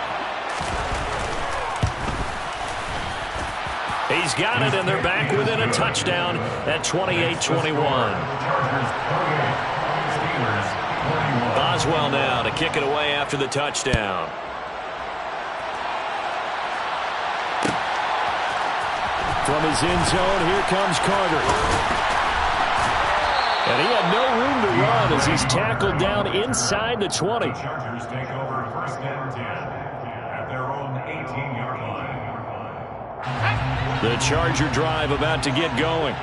He's got it, and they're back within a touchdown at 28-21. Boswell now to kick it away after the touchdown. From his end zone, here comes Carter. And he had no room to run as he's tackled down inside the 20. Chargers take over 1st and 10 at their own 18-yard line. The Charger drive about to get going.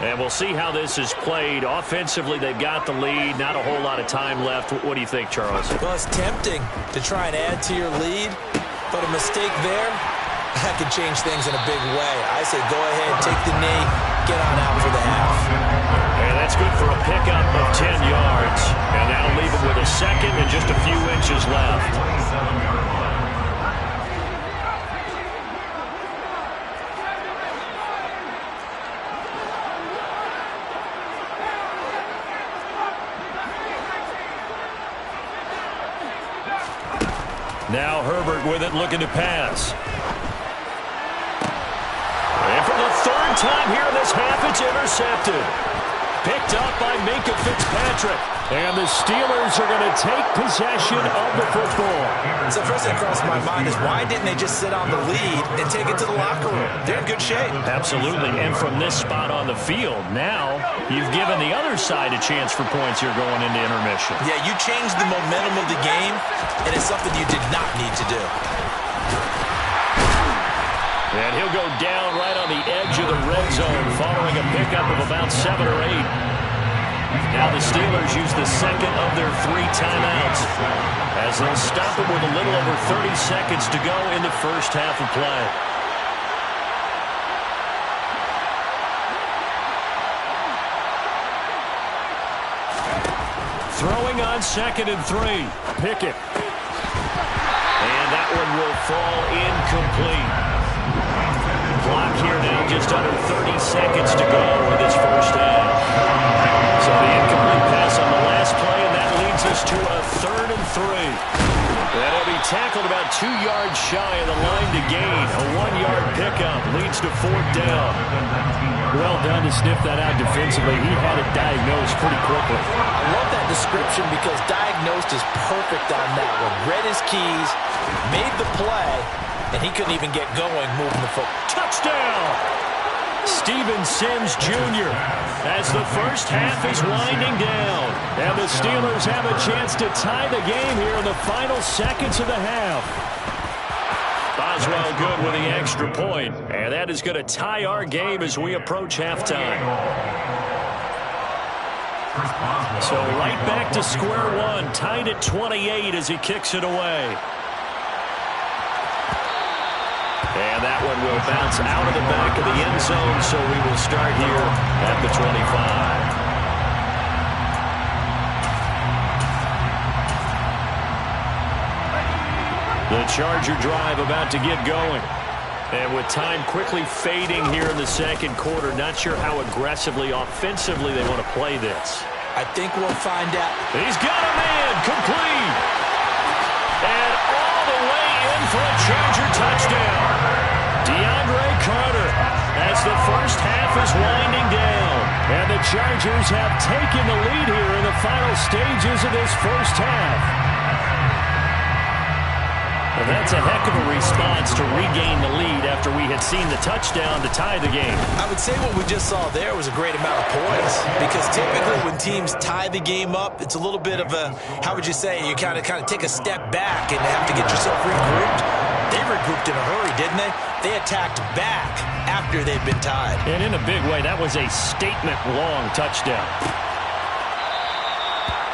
And we'll see how this is played. Offensively, they've got the lead. Not a whole lot of time left. What do you think, Charles? Well, it's tempting to try and add to your lead, but a mistake there, that could change things in a big way. I say go ahead, take the knee, get on out for the half. And that's good for a pickup of 10 yards. And that'll leave them with a second and just a few inches left. 27-yard line. Now Herbert with it, looking to pass. And for the third time here in this half, it's intercepted. Picked up by Minka Fitzpatrick. And the Steelers are going to take possession of the football. So the first thing that crossed my mind is why didn't they just sit on the lead and take it to the locker room? They're in good shape. Absolutely. And from this spot on the field, now you've given the other side a chance for points here going into intermission. Yeah, you changed the momentum of the game, and it's something you did not need to do. And he'll go down right on the edge of the red zone following a pickup of about 7 or 8. Now the Steelers use the second of their 3 timeouts as they'll stop it with a little over 30 seconds to go in the first half of play. Throwing on 2nd and 3. Pickett. And that one will fall incomplete. Clock here now, just under 30 seconds to go in this first half. So the incomplete pass on the last play, and that leads us to a 3rd and 3. That'll be tackled about 2 yards shy of the line to gain. A 1-yard pickup leads to 4th down. Well done to sniff that out defensively. He had it diagnosed pretty quickly. I love that description because diagnosed is perfect on that one. Read his keys, made the play, and he couldn't even get going moving the foot. Touchdown! Steven Sims Jr. as the first half is winding down. And the Steelers have a chance to tie the game here in the final seconds of the half. Boswell good with the extra point. And that is going to tie our game as we approach halftime. So right back to square one. Tied at 28 as he kicks it away. And that one will bounce out of the back of the end zone, so we will start here at the 25. The Charger drive about to get going. And with time quickly fading here in the second quarter, not sure how aggressively, offensively they want to play this. I think we'll find out. He's got a man, complete. And all the way in for a Charger touchdown. DeAndre Carter as the first half is winding down. And the Chargers have taken the lead here in the final stages of this first half. And that's a heck of a response to regain the lead after we had seen the touchdown to tie the game. I would say what we just saw there was a great amount of poise, because typically when teams tie the game up, it's a little bit of a, how would you say, you kind of take a step back and have to get yourself regrouped. They regrouped in a hurry, didn't they? They attacked back after they'd been tied. And in a big way, that was a statement-long touchdown.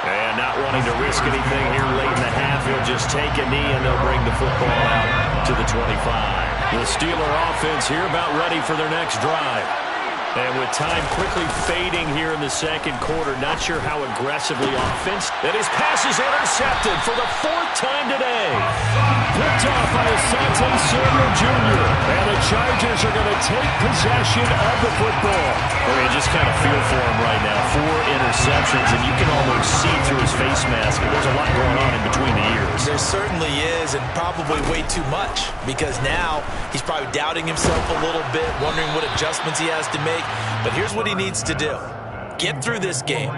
And not wanting to risk anything here late in the half, he'll just take a knee and they'll bring the football out to the 25. The Steeler offense here about ready for their next drive. And with time quickly fading here in the second quarter, not sure how aggressively offensive. And his pass is intercepted for the 4th time today. Picked off by Asante Samuel Jr. And the Chargers are going to take possession of the football. I mean, just kind of feel for him right now. 4 interceptions, and you can almost see through his face mask. There's a lot going on in between the ears. There certainly is, and probably way too much, because now he's probably doubting himself a little bit, wondering what adjustments he has to make. But here's what he needs to do. Get through this game.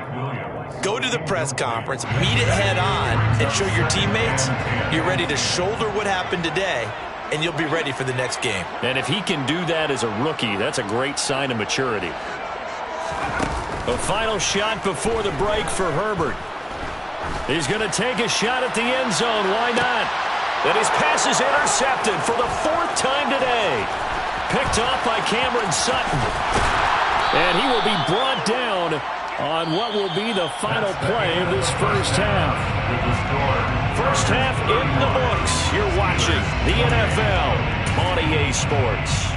Go to the press conference, meet it head on, and show your teammates you're ready to shoulder what happened today, and you'll be ready for the next game. And if he can do that as a rookie, that's a great sign of maturity. A final shot before the break for Herbert. He's going to take a shot at the end zone. Why not? And his pass is intercepted for the 4th time today. Picked off by Cameron Sutton. And he will be brought down on what will be the final play of this first half. First half in the books. You're watching the NFL on EA Sports.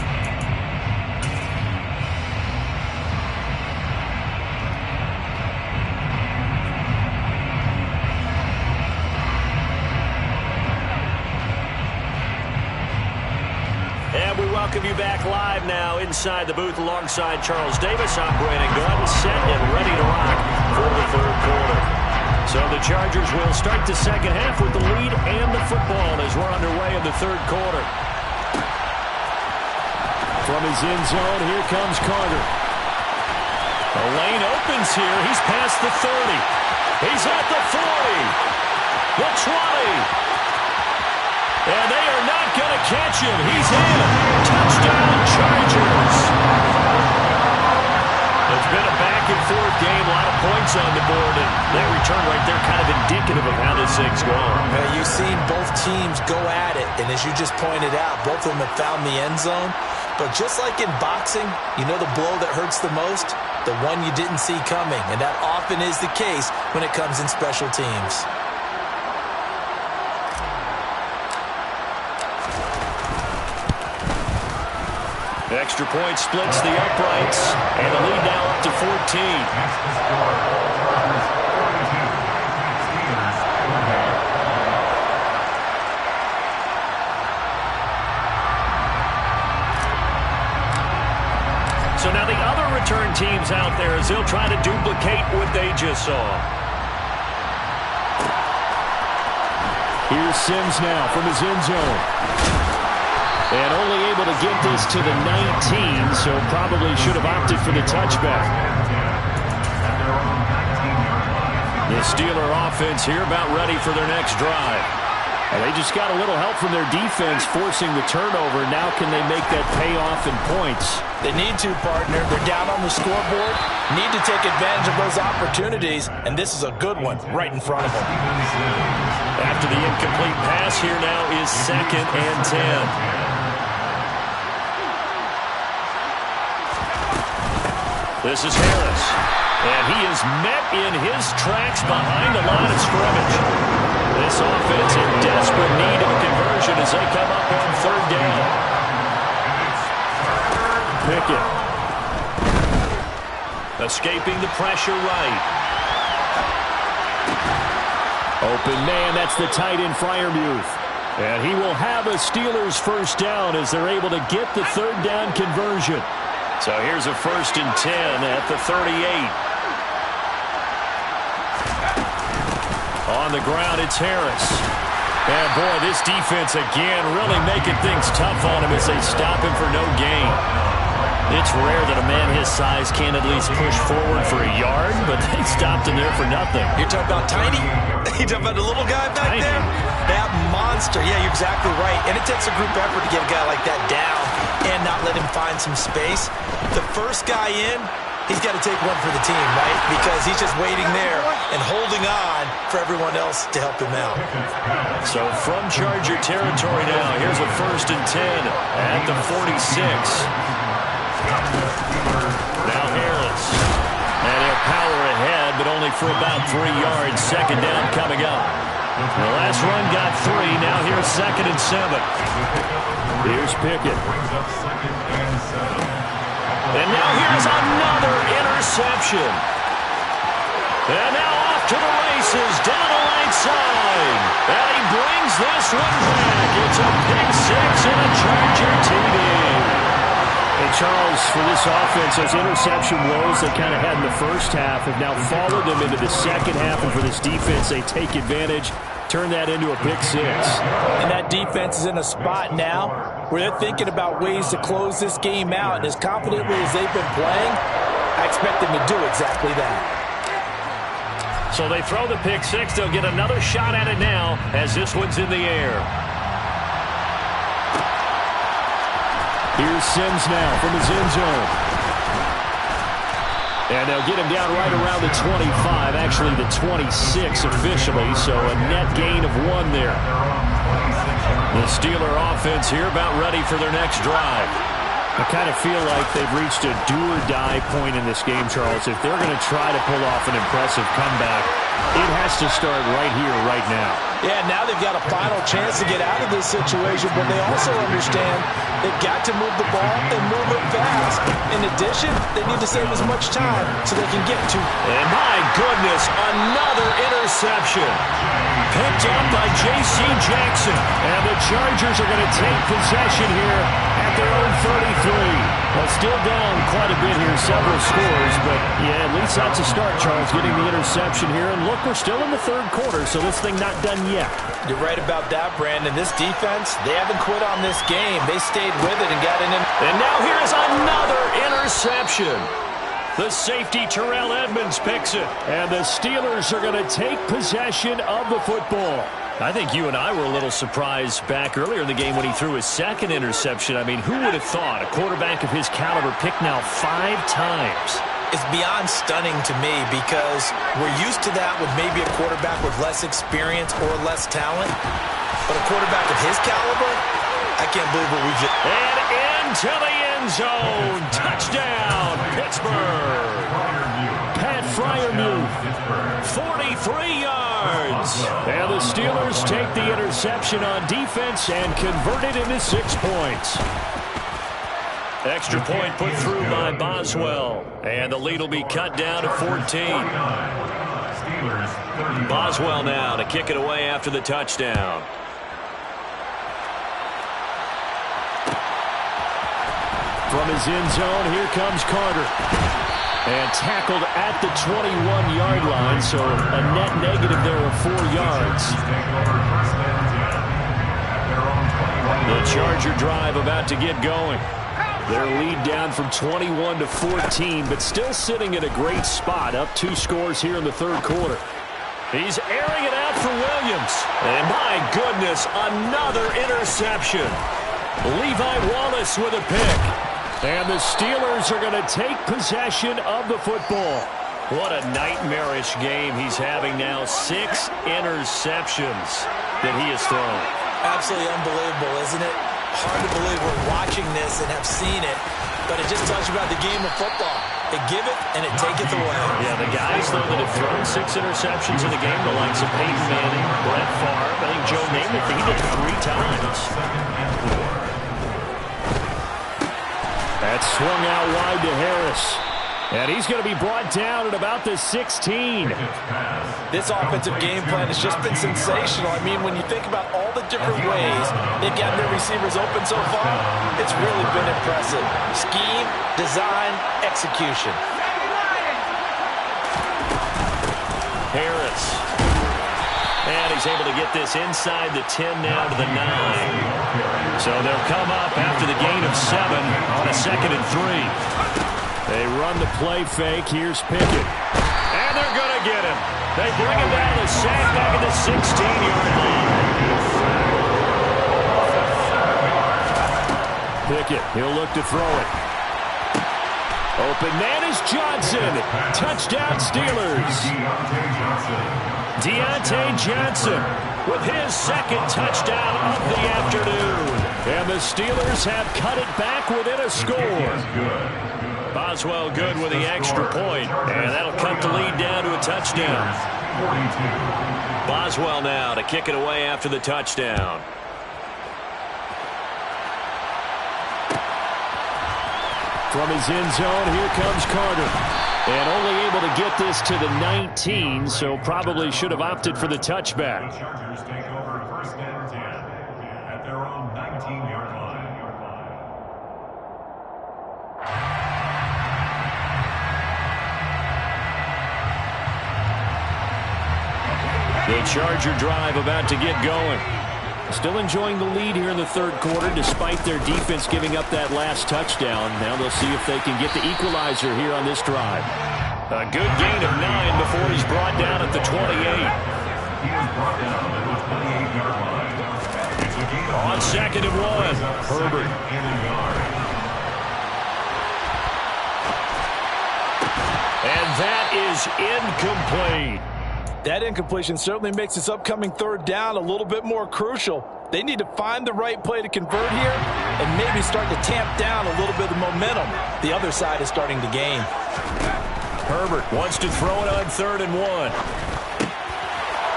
And we welcome you back live now inside the booth alongside Charles Davis. I'm Brandon Gunn, set and ready to rock for the third quarter. So the Chargers will start the second half with the lead and the football as we're underway in the third quarter. From his end zone, here comes Carter. The lane opens here. He's past the 30. He's at the 40. The 20. And they are not going to catch him. He's in. Touchdown, Chargers. It's been a back-and-forth game, a lot of points on the board, and that return right there kind of indicative of how this thing's going. You've seen both teams go at it, and as you just pointed out, both of them have found the end zone. But just like in boxing, you know the blow that hurts the most? The one you didn't see coming, and that often is the case when it comes in special teams. Extra point splits the uprights, and the lead now up to 14. So now the other return teams out there as they'll try to duplicate what they just saw. Here's Sims now from his end zone. And only able to get this to the 19, so probably should have opted for the touchback. The Steeler offense here about ready for their next drive. And they just got a little help from their defense forcing the turnover. Now can they make that pay off in points? They need to, partner. They're down on the scoreboard. Need to take advantage of those opportunities, and this is a good one right in front of them. After the incomplete pass, here now is 2nd and 10. This is Harris, and he is met in his tracks behind the line of scrimmage. This offense in desperate need of a conversion as they come up on 3rd down. Pickett. Escaping the pressure right. Open man, that's the tight end Freiermuth. And he will have a Steelers first down as they're able to get the 3rd down conversion. So here's a 1st and 10 at the 38. On the ground, it's Harris. And boy, this defense again really making things tough on him as they stop him for no gain. It's rare that a man his size can't at least push forward for a yard, but they stopped him there for nothing. You're talking about tiny? You're talking about the little guy back there? That monster. Yeah, you're exactly right. And it takes a group effort to get a guy like that down and not let him find some space. The first guy in, he's got to take one for the team, right? Because he's just waiting there and holding on for everyone else to help him out. So from Charger territory now, here's a 1st and 10 at the 46. Now Harris. And he'll power ahead, but only for about 3 yards. 2nd down coming up. The last run got 3. Now here's 2nd and 7. Here's Pickett. And now here's another interception. And now off to the races down the right side. And he brings this one back. It's a pick 6 and a Charger TD. And Charles, for this offense, those interception woes they kind of had in the first half have now followed them into the second half. And for this defense, they take advantage, turn that into a pick 6. And that defense is in a spot now where they're thinking about ways to close this game out. And as confidently as they've been playing, I expect them to do exactly that. So they throw the pick 6. They'll get another shot at it now as this one's in the air. Here's Sims now from his end zone. And they'll get him down right around the 25, actually the 26 officially, so a net gain of 1 there. The Steeler offense here about ready for their next drive. I kind of feel like they've reached a do-or-die point in this game, Charles. If they're going to try to pull off an impressive comeback, it has to start right here, right now. Yeah, now they've got a final chance to get out of this situation, but they also understand they've got to move the ball and move it fast. In addition, they need to save as much time so they can get to. And my goodness, another interception. Picked up by J.C. Jackson. And the Chargers are going to take possession here at their own 33. Well, still down quite a bit here, several scores, but yeah, at least that's a start, Charles, getting the interception here. And look, we're still in the 3rd quarter, so this thing not done yet. You're right about that, Brandon. This defense, they haven't quit on this game. They stayed with it and got it in. And now here's another interception. The safety, Terrell Edmonds, picks it. And the Steelers are going to take possession of the football. I think you and I were a little surprised back earlier in the game when he threw his second interception. I mean, who would have thought a quarterback of his caliber picked now 5 times? It's beyond stunning to me because we're used to that with maybe a quarterback with less experience or less talent. But a quarterback of his caliber, I can't believe what we just... And into the end zone. Touchdown, Pittsburgh. Pat Freiermuth. 43 yards. And the Steelers take the interception on defense and convert it into 6 points. Extra point put through by Boswell. And the lead will be cut down to 14. Boswell now to kick it away after the touchdown. From his end zone, here comes Carter. And tackled at the 21-yard line, so a net negative there of 4 yards. The Charger drive about to get going. Their lead down from 21 to 14, but still sitting at a great spot, up 2 scores here in the third quarter. He's airing it out for Williams. And my goodness, another interception. Levi Wallace with a pick. And the Steelers are going to take possession of the football. What a nightmarish game he's having now. 6 interceptions that he has thrown. Absolutely unbelievable, isn't it? Hard to believe we're watching this and have seen it, but it just tells you about the game of football. It give it and it taketh away. Yeah, the guys, though, that have thrown 6 interceptions in the game, the likes of Peyton Manning, Brett Favre, I think Joe Namath, he did 3 times. That's swung out wide to Harris. And he's going to be brought down at about the 16. This offensive game plan has just been sensational. I mean, when you think about all the different ways they've gotten their receivers open so far, it's really been impressive. Scheme, design, execution. Harris. And he's able to get this inside the 10 now to the 9. So they'll come up after the gain of 7 on a 2nd and 3. They run the play fake. Here's Pickett. And they're going to get him. They bring him down to sack back at the 16-yard line. Pickett, he'll look to throw it. Open man is Johnson. Touchdown Steelers. Deontay Johnson with his 2nd touchdown of the afternoon. And the Steelers have cut it back within a score. Boswell good with the extra point, and that'll cut the lead down to a touchdown. Boswell now to kick it away after the touchdown. From his end zone, here comes Carter. And only able to get this to the 19, so probably should have opted for the touchback. The Chargers take over 1st and 10 at their own 19-yard line. The Charger drive about to get going. Still enjoying the lead here in the third quarter despite their defense giving up that last touchdown. Now they'll see if they can get the equalizer here on this drive. A good gain of 9 before he's brought down at the 28. He is brought down at the 28-yard line. It's a gain On 2nd and 1. Herbert. And that is incomplete. That incompletion certainly makes this upcoming 3rd down a little bit more crucial. They need to find the right play to convert here and maybe start to tamp down a little bit of momentum the other side is starting to gain. Herbert wants to throw it on 3rd and 1.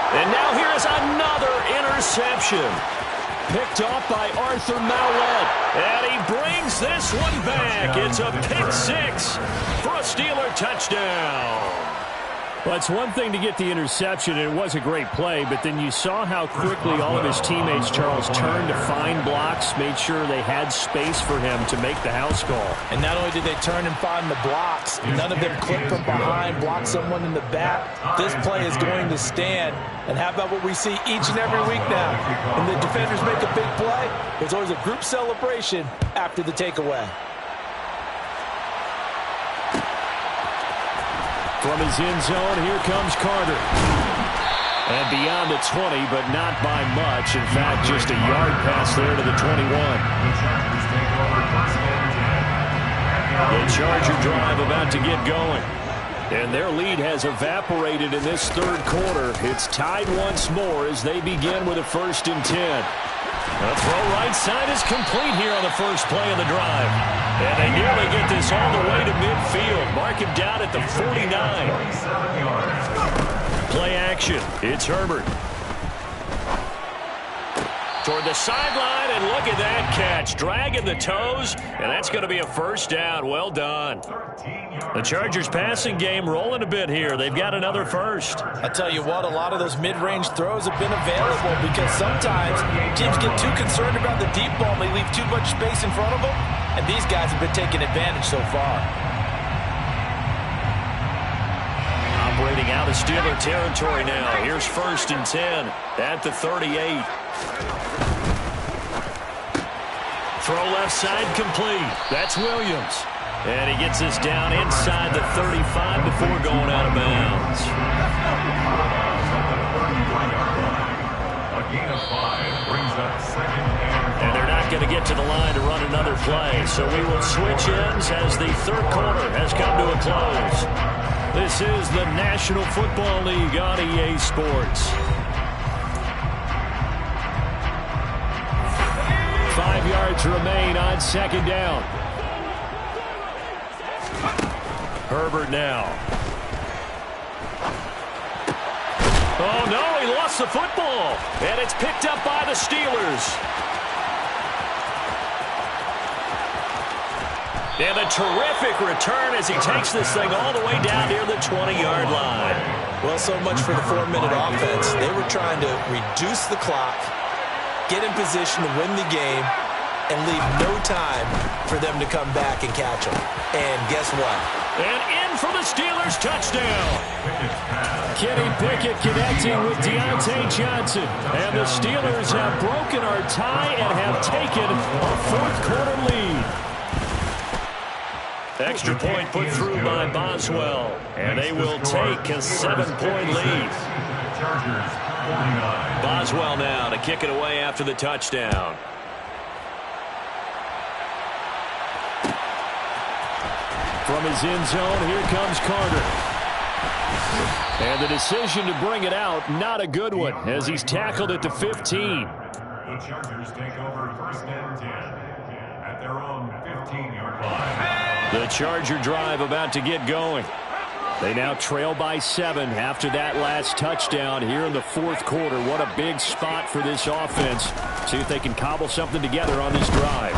And now here is another interception. Picked off by Arthur Mallett. And he brings this one back. It's a pick 6 for a Steeler touchdown. Well, it's one thing to get the interception, and it was a great play, but then you saw how quickly all of his teammates, Charles, turned to find blocks, made sure they had space for him to make the house call. And not only did they turn and find the blocks, none of them clipped from behind, blocked someone in the back. This play is going to stand. And how about what we see each and every week now? When the defenders make a big play, there's always a group celebration after the takeaway. From his end zone, here comes Carter. And beyond the 20, but not by much. In fact, just a yard pass there to the 21. The Charger drive about to get going. And their lead has evaporated in this third quarter. It's tied once more as they begin with a 1st and 10. The throw right side is complete here on the first play of the drive. And they nearly get this all the way to midfield. Mark him down at the 49. Play action. It's Herbert. Toward the sideline, and look at that catch. Dragging the toes, and that's going to be a 1st down. Well done. The Chargers passing game rolling a bit here. They've got another 1st. I tell you what, a lot of those mid-range throws have been available because sometimes teams get too concerned about the deep ball and they leave too much space in front of them, and these guys have been taking advantage so far. Operating out of Steeler territory now. Here's 1st and 10 at the 38. Throw left side complete. That's Williams. And he gets this down inside the 35 before going out of bounds. A gain of 5 brings up 2nd And they're not going to get to the line to run another play. So we will switch ends as the third quarter has come to a close. This is the National Football League on EA Sports. 5 yards remain on 2nd down. Herbert now. Oh, no, he lost the football. And it's picked up by the Steelers. And a terrific return as he takes this thing all the way down near the 20-yard line. Well, so much for the 4-minute offense. They were trying to reduce the clock, get in position to win the game, and leave no time for them to come back and catch them. And guess what? And in for the Steelers touchdown. Kenny Pickett connecting with Deontay Johnson. And the Steelers have broken our tie and have taken a 4th quarter lead. Extra point put through by Boswell. And they will take a 7-point lead. Boswell now to kick it away after the touchdown. From his end zone, here comes Carter. And the decision to bring it out, not a good one, as he's tackled at the 15. The Chargers take over 1st and 10 at their own 15-yard line. The Charger drive about to get going. They now trail by 7 after that last touchdown here in the 4th quarter. What a big spot for this offense. See if they can cobble something together on this drive.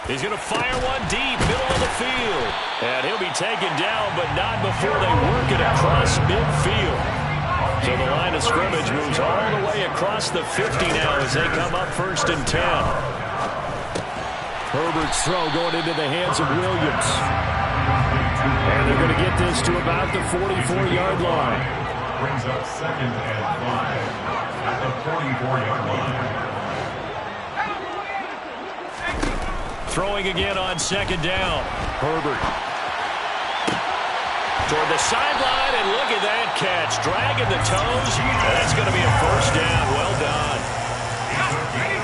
He's going to fire one deep, middle of the field. And he'll be taken down, but not before they work it across midfield. So the line of scrimmage moves all the way across the 50 now as they come up 1st and 10. Herbert's throw going into the hands of Williams. And they're going to get this to about the 44-yard line. Brings up 2nd and 5 at the 44-yard line. Throwing again on 2nd down. Herbert. Toward the sideline, and look at that catch. Dragging the toes. That's going to be a 1st down. Well done.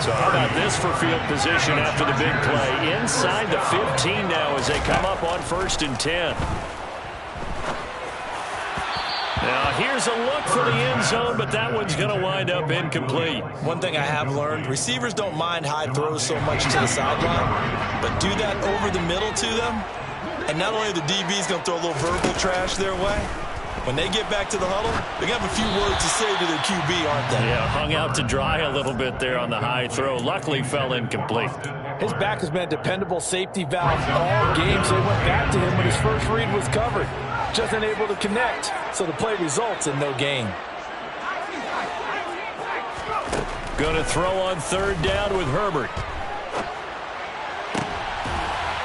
So how about this for field position after the big play? Inside the 15 now as they come up on 1st and 10. Now here's a look for the end zone, but that one's going to wind up incomplete. One thing I have learned, receivers don't mind high throws so much to the sideline, but do that over the middle to them, and not only are the DBs going to throw a little verbal trash their way, when they get back to the huddle, they have a few words to say to their QB, aren't they? Yeah, hung out to dry a little bit there on the high throw. Luckily fell incomplete. His back has been a dependable safety valve all game, so he went back to him when his first read was covered. Just unable to connect, so the play results in no gain. Going to throw on 3rd down with Herbert.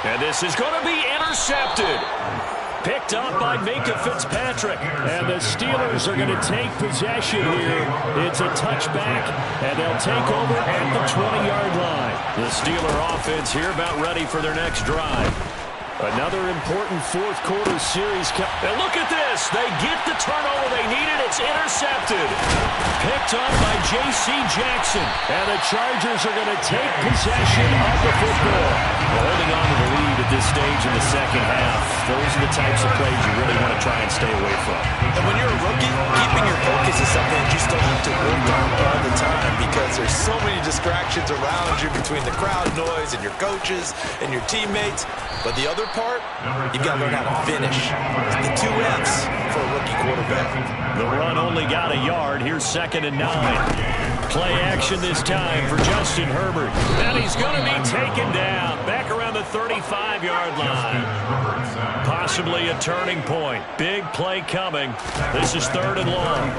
And this is going to be intercepted. Picked up by Minka Fitzpatrick. And the Steelers are going to take possession here. It's a touchback, and they'll take over at the 20-yard line. The Steeler offense here about ready for their next drive. Another important fourth quarter series. And look at this. They get the turnover they needed. It's intercepted. Picked up by J.C. Jackson. And the Chargers are going to take possession of the football. Holding on to the lead at this stage in the second half. Those are the types of plays you really want to try and stay away from. And when you're a rookie, keeping your focus is something that you still need to work on all the time because there's so many distractions around you between the crowd noise and your coaches and your teammates. But the other part, you've got to learn how to finish. The two F's for a rookie quarterback. The run only got a yard. Here's 2nd and 9. Play action this time for Justin Herbert. And he's going to be taken down. Back around the 35-yard line. Possibly a turning point. Big play coming. This is 3rd and long.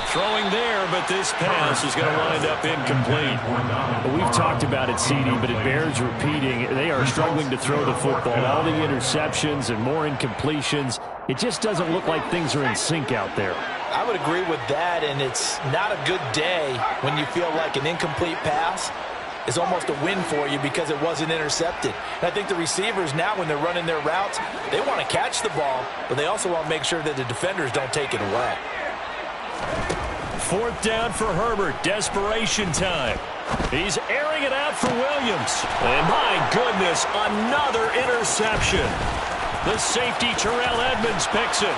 Throwing there, but this pass is going to wind up incomplete. We've talked about it, CD, but it bears repeating. They are struggling to throw the football. All the interceptions and more incompletions. It just doesn't look like things are in sync out there. I would agree with that, and it's not a good day when you feel like an incomplete pass is almost a win for you because it wasn't intercepted. And I think the receivers now, when they're running their routes, they want to catch the ball, but they also want to make sure that the defenders don't take it away. 4th down for Herbert. Desperation time. He's airing it out for Williams. And my goodness, another interception. The safety, Terrell Edmonds, picks it.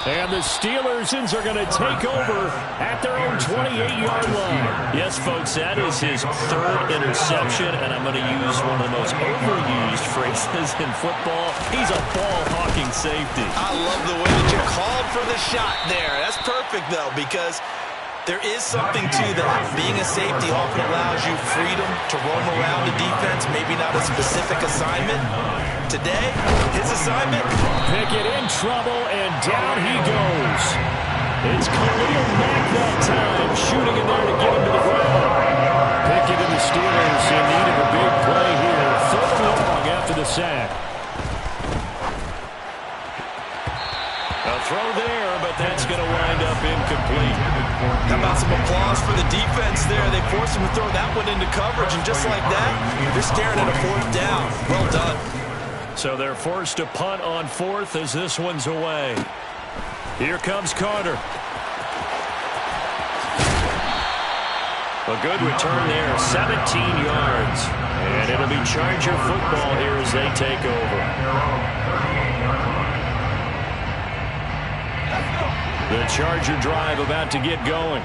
And the Steelers are going to take over at their own 28-yard line. Yes, folks, that is his 3rd interception, and I'm going to use one of the most overused phrases in football. He's a ball-hawking safety. I love the way that you called for the shot there. That's perfect, though, because there is something to that. Being a safety often allows you freedom to roam around the defense, maybe not a specific assignment. Today, his assignment. Pickett in trouble, and down he goes. It's Khalil Mack that time, shooting in there to get him to the ground. Pickett and the Steelers in need of a big play here. 3rd and long after the sack. A throw there, but that's going to wind up incomplete. How about some applause for the defense there? They forced him to throw that one into coverage, and just like that, they're staring at a 4th down. Well done. So they're forced to punt on 4th as this one's away. Here comes Carter. A good return there, 17 yards. And it'll be Charger football here as they take over. The Charger drive about to get going.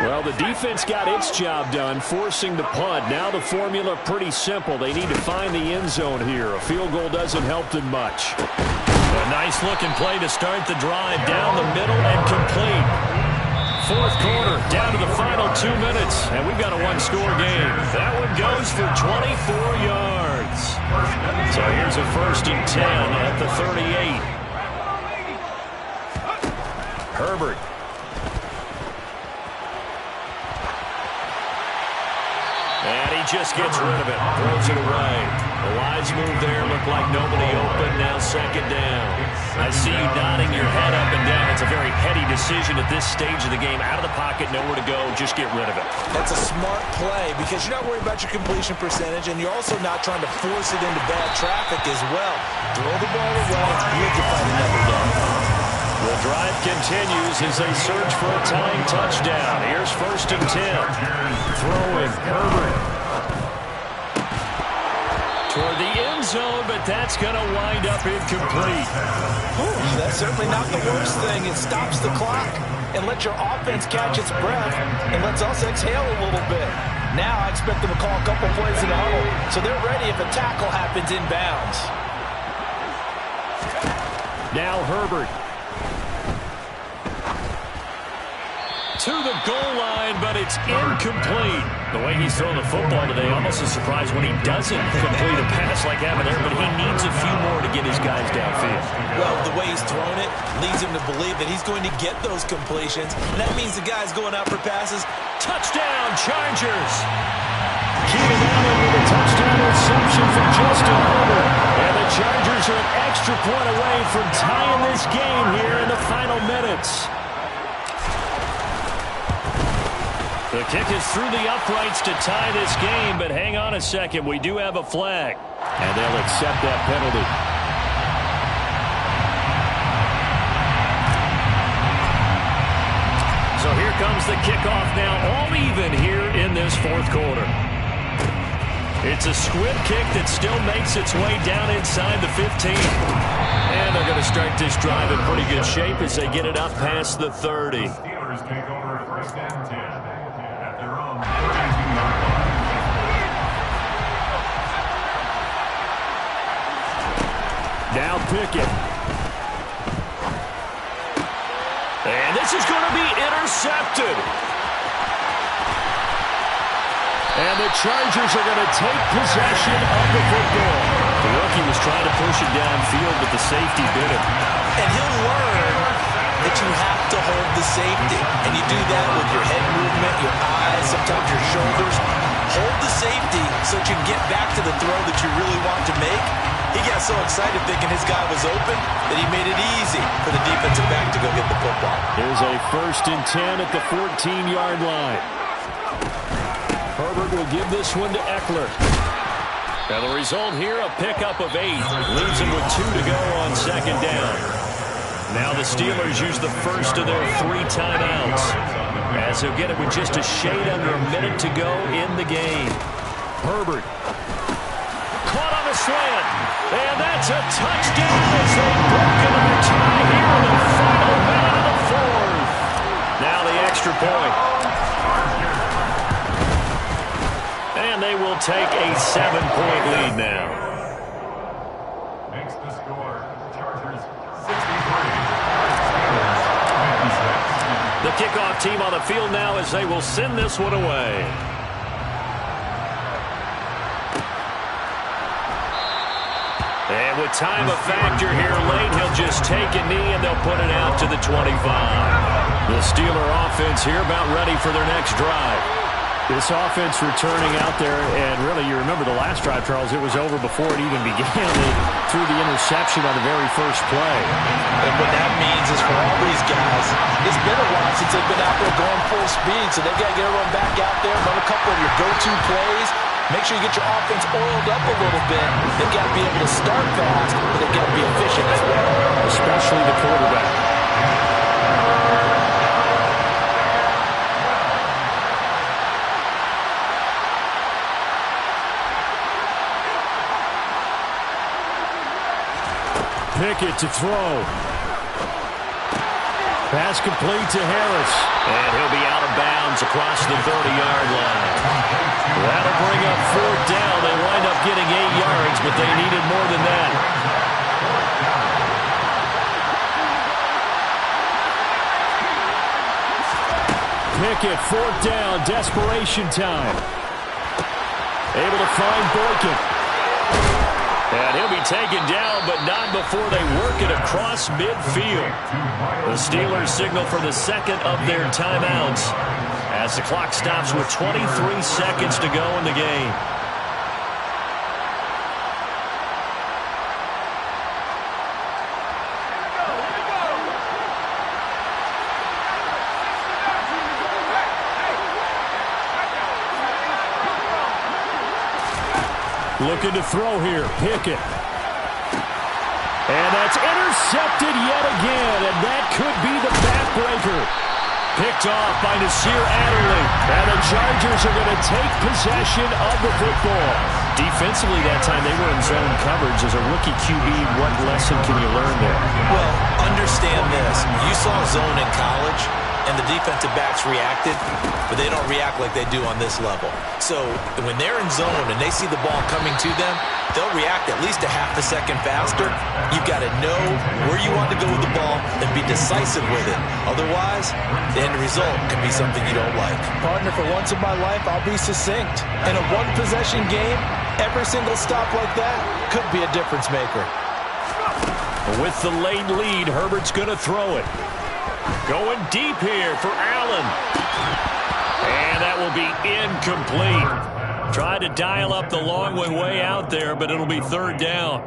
Well, the defense got its job done, forcing the punt. Now the formula pretty simple. They need to find the end zone here. A field goal doesn't help them much. A nice-looking play to start the drive down the middle and complete. 4th quarter, down to the final 2 minutes, and we've got a one-score game. That one goes for 24 yards. So here's a 1st and 10 at the 38. Herbert. And he just gets rid of it. Throws it away. The wise move there. Looked like nobody open. Now 2nd down. I see you nodding your head up and down. It's a very heady decision at this stage of the game. Out of the pocket, nowhere to go. Just get rid of it. That's a smart play because you're not worried about your completion percentage, and you're also not trying to force it into bad traffic as well. Throw the ball away. You'll get find another down. The drive continues as they search for a tying touchdown. Here's 1st and 10. Throwing Herbert toward the end zone, but that's going to wind up incomplete. That's certainly not the worst thing. It stops the clock and lets your offense catch its breath and lets us exhale a little bit. Now I expect them to call a couple plays in the huddle, so they're ready if a tackle happens inbounds. Now Herbert. To the goal line, but it's incomplete. The way he's throwing the football today, almost a surprise when he doesn't complete a pass like that there, but he needs a few more to get his guys downfield. Well, the way he's thrown it leads him to believe that he's going to get those completions, and that means the guy's going out for passes. Touchdown, Chargers! Keenan Allen with a touchdown reception from Justin Herbert. And the Chargers are an extra point away from tying this game here in the final minutes. The The kick is through the uprights to tie this game, but hang on a second. We do have a flag. And they'll accept that penalty. So here comes the kickoff now, all even here in this fourth quarter. It's a squib kick that still makes its way down inside the 15. And they're going to start this drive in pretty good shape as they get it up past the 30. Steelers take over first and 10 at their own 32-yard line. Now Pickett. And this is going to be intercepted. And the Chargers are going to take possession of the football. The rookie was trying to push it downfield, but the safety bit him. And he'll learn that you have to hold the safety. And you do that with your head movement, your eyes, sometimes your shoulders. Hold the safety so that you can get back to the throw that you really want to make. He got so excited thinking his guy was open that he made it easy for the defensive back to go get the football. Here's a 1st and 10 at the 14-yard line. Herbert will give this one to Eckler. Now the result here, a pickup of 8. Leaves him with 2 to go on second down. Now the Steelers use the first of their 3 timeouts, as he'll get it with just a shade under a minute to go in the game. Herbert. Caught on a slant. And that's a touchdown as they break another tie here in the final minute of the fourth. Now the extra point. And they will take a 7-point lead now. Makes the score. Chargers 63. The kickoff team on the field now as they will send this one away. And with time a factor here late, he'll just take a knee and they'll put it out to the 25. The Steeler offense here about ready for their next drive. This offense returning out there, and really, you remember the last drive, Charles, it was over before it even began. They threw the interception on the very first play. And what that means is for all these guys, it's been a while since they've been out there going full speed, so they've got to get everyone back out there, run a couple of your go-to plays. Make sure you get your offense oiled up a little bit. They've got to be able to start fast, but they've got to be efficient as well. Especially the quarterback. Pickett to throw. Pass complete to Harris. And he'll be out of bounds across the 30-yard line. That'll bring up 4th down. They wind up getting 8 yards, but they needed more than that. Pickett, 4th down, desperation time. Able to find Boykin. And he'll be taken down, but not before they work it across midfield. The Steelers signal for the second of their timeouts as the clock stops with 23 seconds to go in the game. Looking to throw here, Pickett. And that's intercepted yet again, and that could be the backbreaker. Picked off by Nasir Adderley, and the Chargers are going to take possession of the football. Defensively that time, they were in zone coverage. As a rookie QB, what lesson can you learn there? Well, understand this. You saw zone in college, and the defensive backs reacted, but they don't react like they do on this level. So when they're in zone and they see the ball coming to them, they'll react at least a half a second faster. You've got to know where you want to go with the ball and be decisive with it. Otherwise, the end result can be something you don't like. Partner, for once in my life, I'll be succinct. In a one-possession game, every single stop like that could be a difference maker. With the late lead, Herbert's going to throw it. Going deep here for Allen. And that will be incomplete. Tried to dial up the long one way out there, but it'll be 3rd down.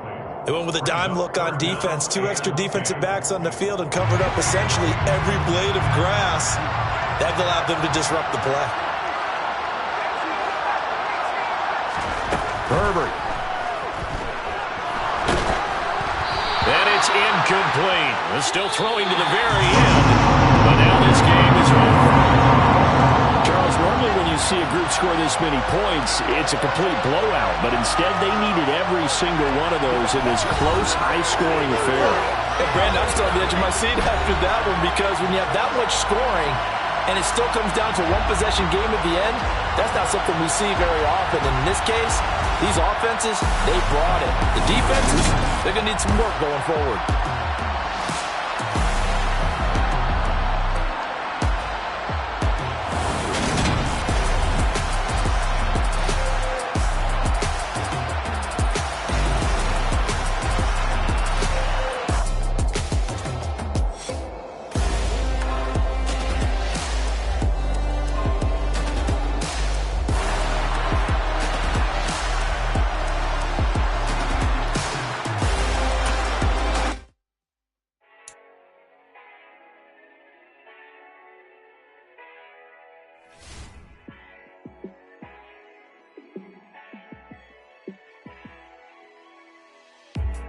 They went with a dime look on defense. 2 extra defensive backs on the field and covered up essentially every blade of grass. That allowed them to disrupt the play. Herbert. And it's incomplete. They're still throwing to the very end. But now this game is over. Charles, normally when you see a group score this many points, it's a complete blowout. But instead, they needed every single one of those in this close, high-scoring affair. Hey, Brandon, I'm still on the edge of my seat after that one because when you have that much scoring and it still comes down to one possession game at the end, that's not something we see very often. And in this case, these offenses, they brought it. The defenses, they're going to need some work going forward.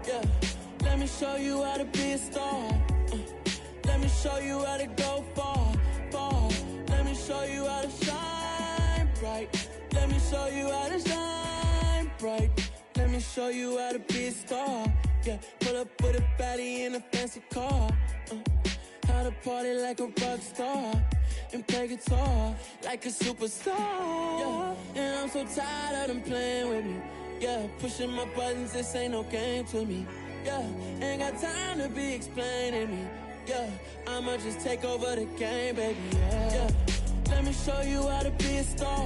Yeah, let me show you how to be a star. Let me show you how to go far, far. Let me show you how to shine bright. Let me show you how to shine bright. Let me show you how to be a star. Yeah, pull up with a baddie in a fancy car. How to party like a rock star and play guitar like a superstar. Yeah, and I'm so tired of them playing with me. Yeah, pushing my buttons, this ain't no game to me. Yeah, ain't got time to be explaining me. Yeah, I'ma just take over the game, baby. Yeah, let me show you how to be a star.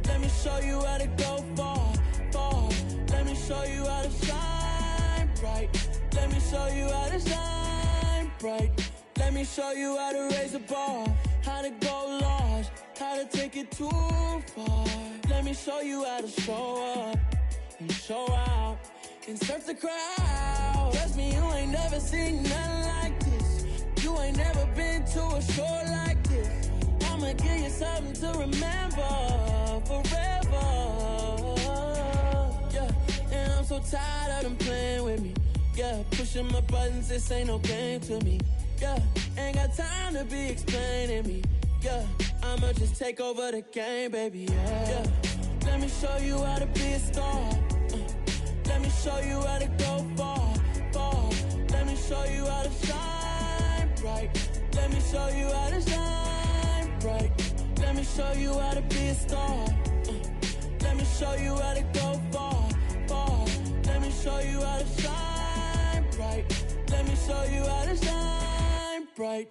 Let me show you how to go far, far. Let me show you how to shine bright. Let me show you how to shine bright. Let me show you how to raise the bar, how to go large, how to take it too far. Let me show you how to show up and show out and surf the crowd. Trust me, you ain't never seen nothing like this. You ain't never been to a show like this. I'ma give you something to remember forever. Yeah, and I'm so tired of them playing with me. Yeah, pushing my buttons, this ain't no game to me. Yeah, ain't got time to be explaining me. Yeah, I'ma just take over the game, baby. Yeah, let me show you how to be a star. Let me show you how to go far, far. Let me show you how to shine bright. Let me show you how to shine bright. Let me show you how to be a star. Let me show you how to go far, far. Let me show you how to shine bright. Let me show you how to shine bright.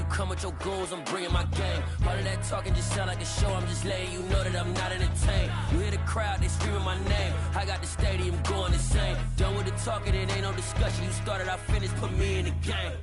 Come with your goons, I'm bringing my game. All of that talking just sound like a show. I'm just letting you know that I'm not entertained. You hear the crowd, they screaming my name. I got the stadium going insane. Done with the talking, it ain't no discussion. You started, I finished, put me in the game.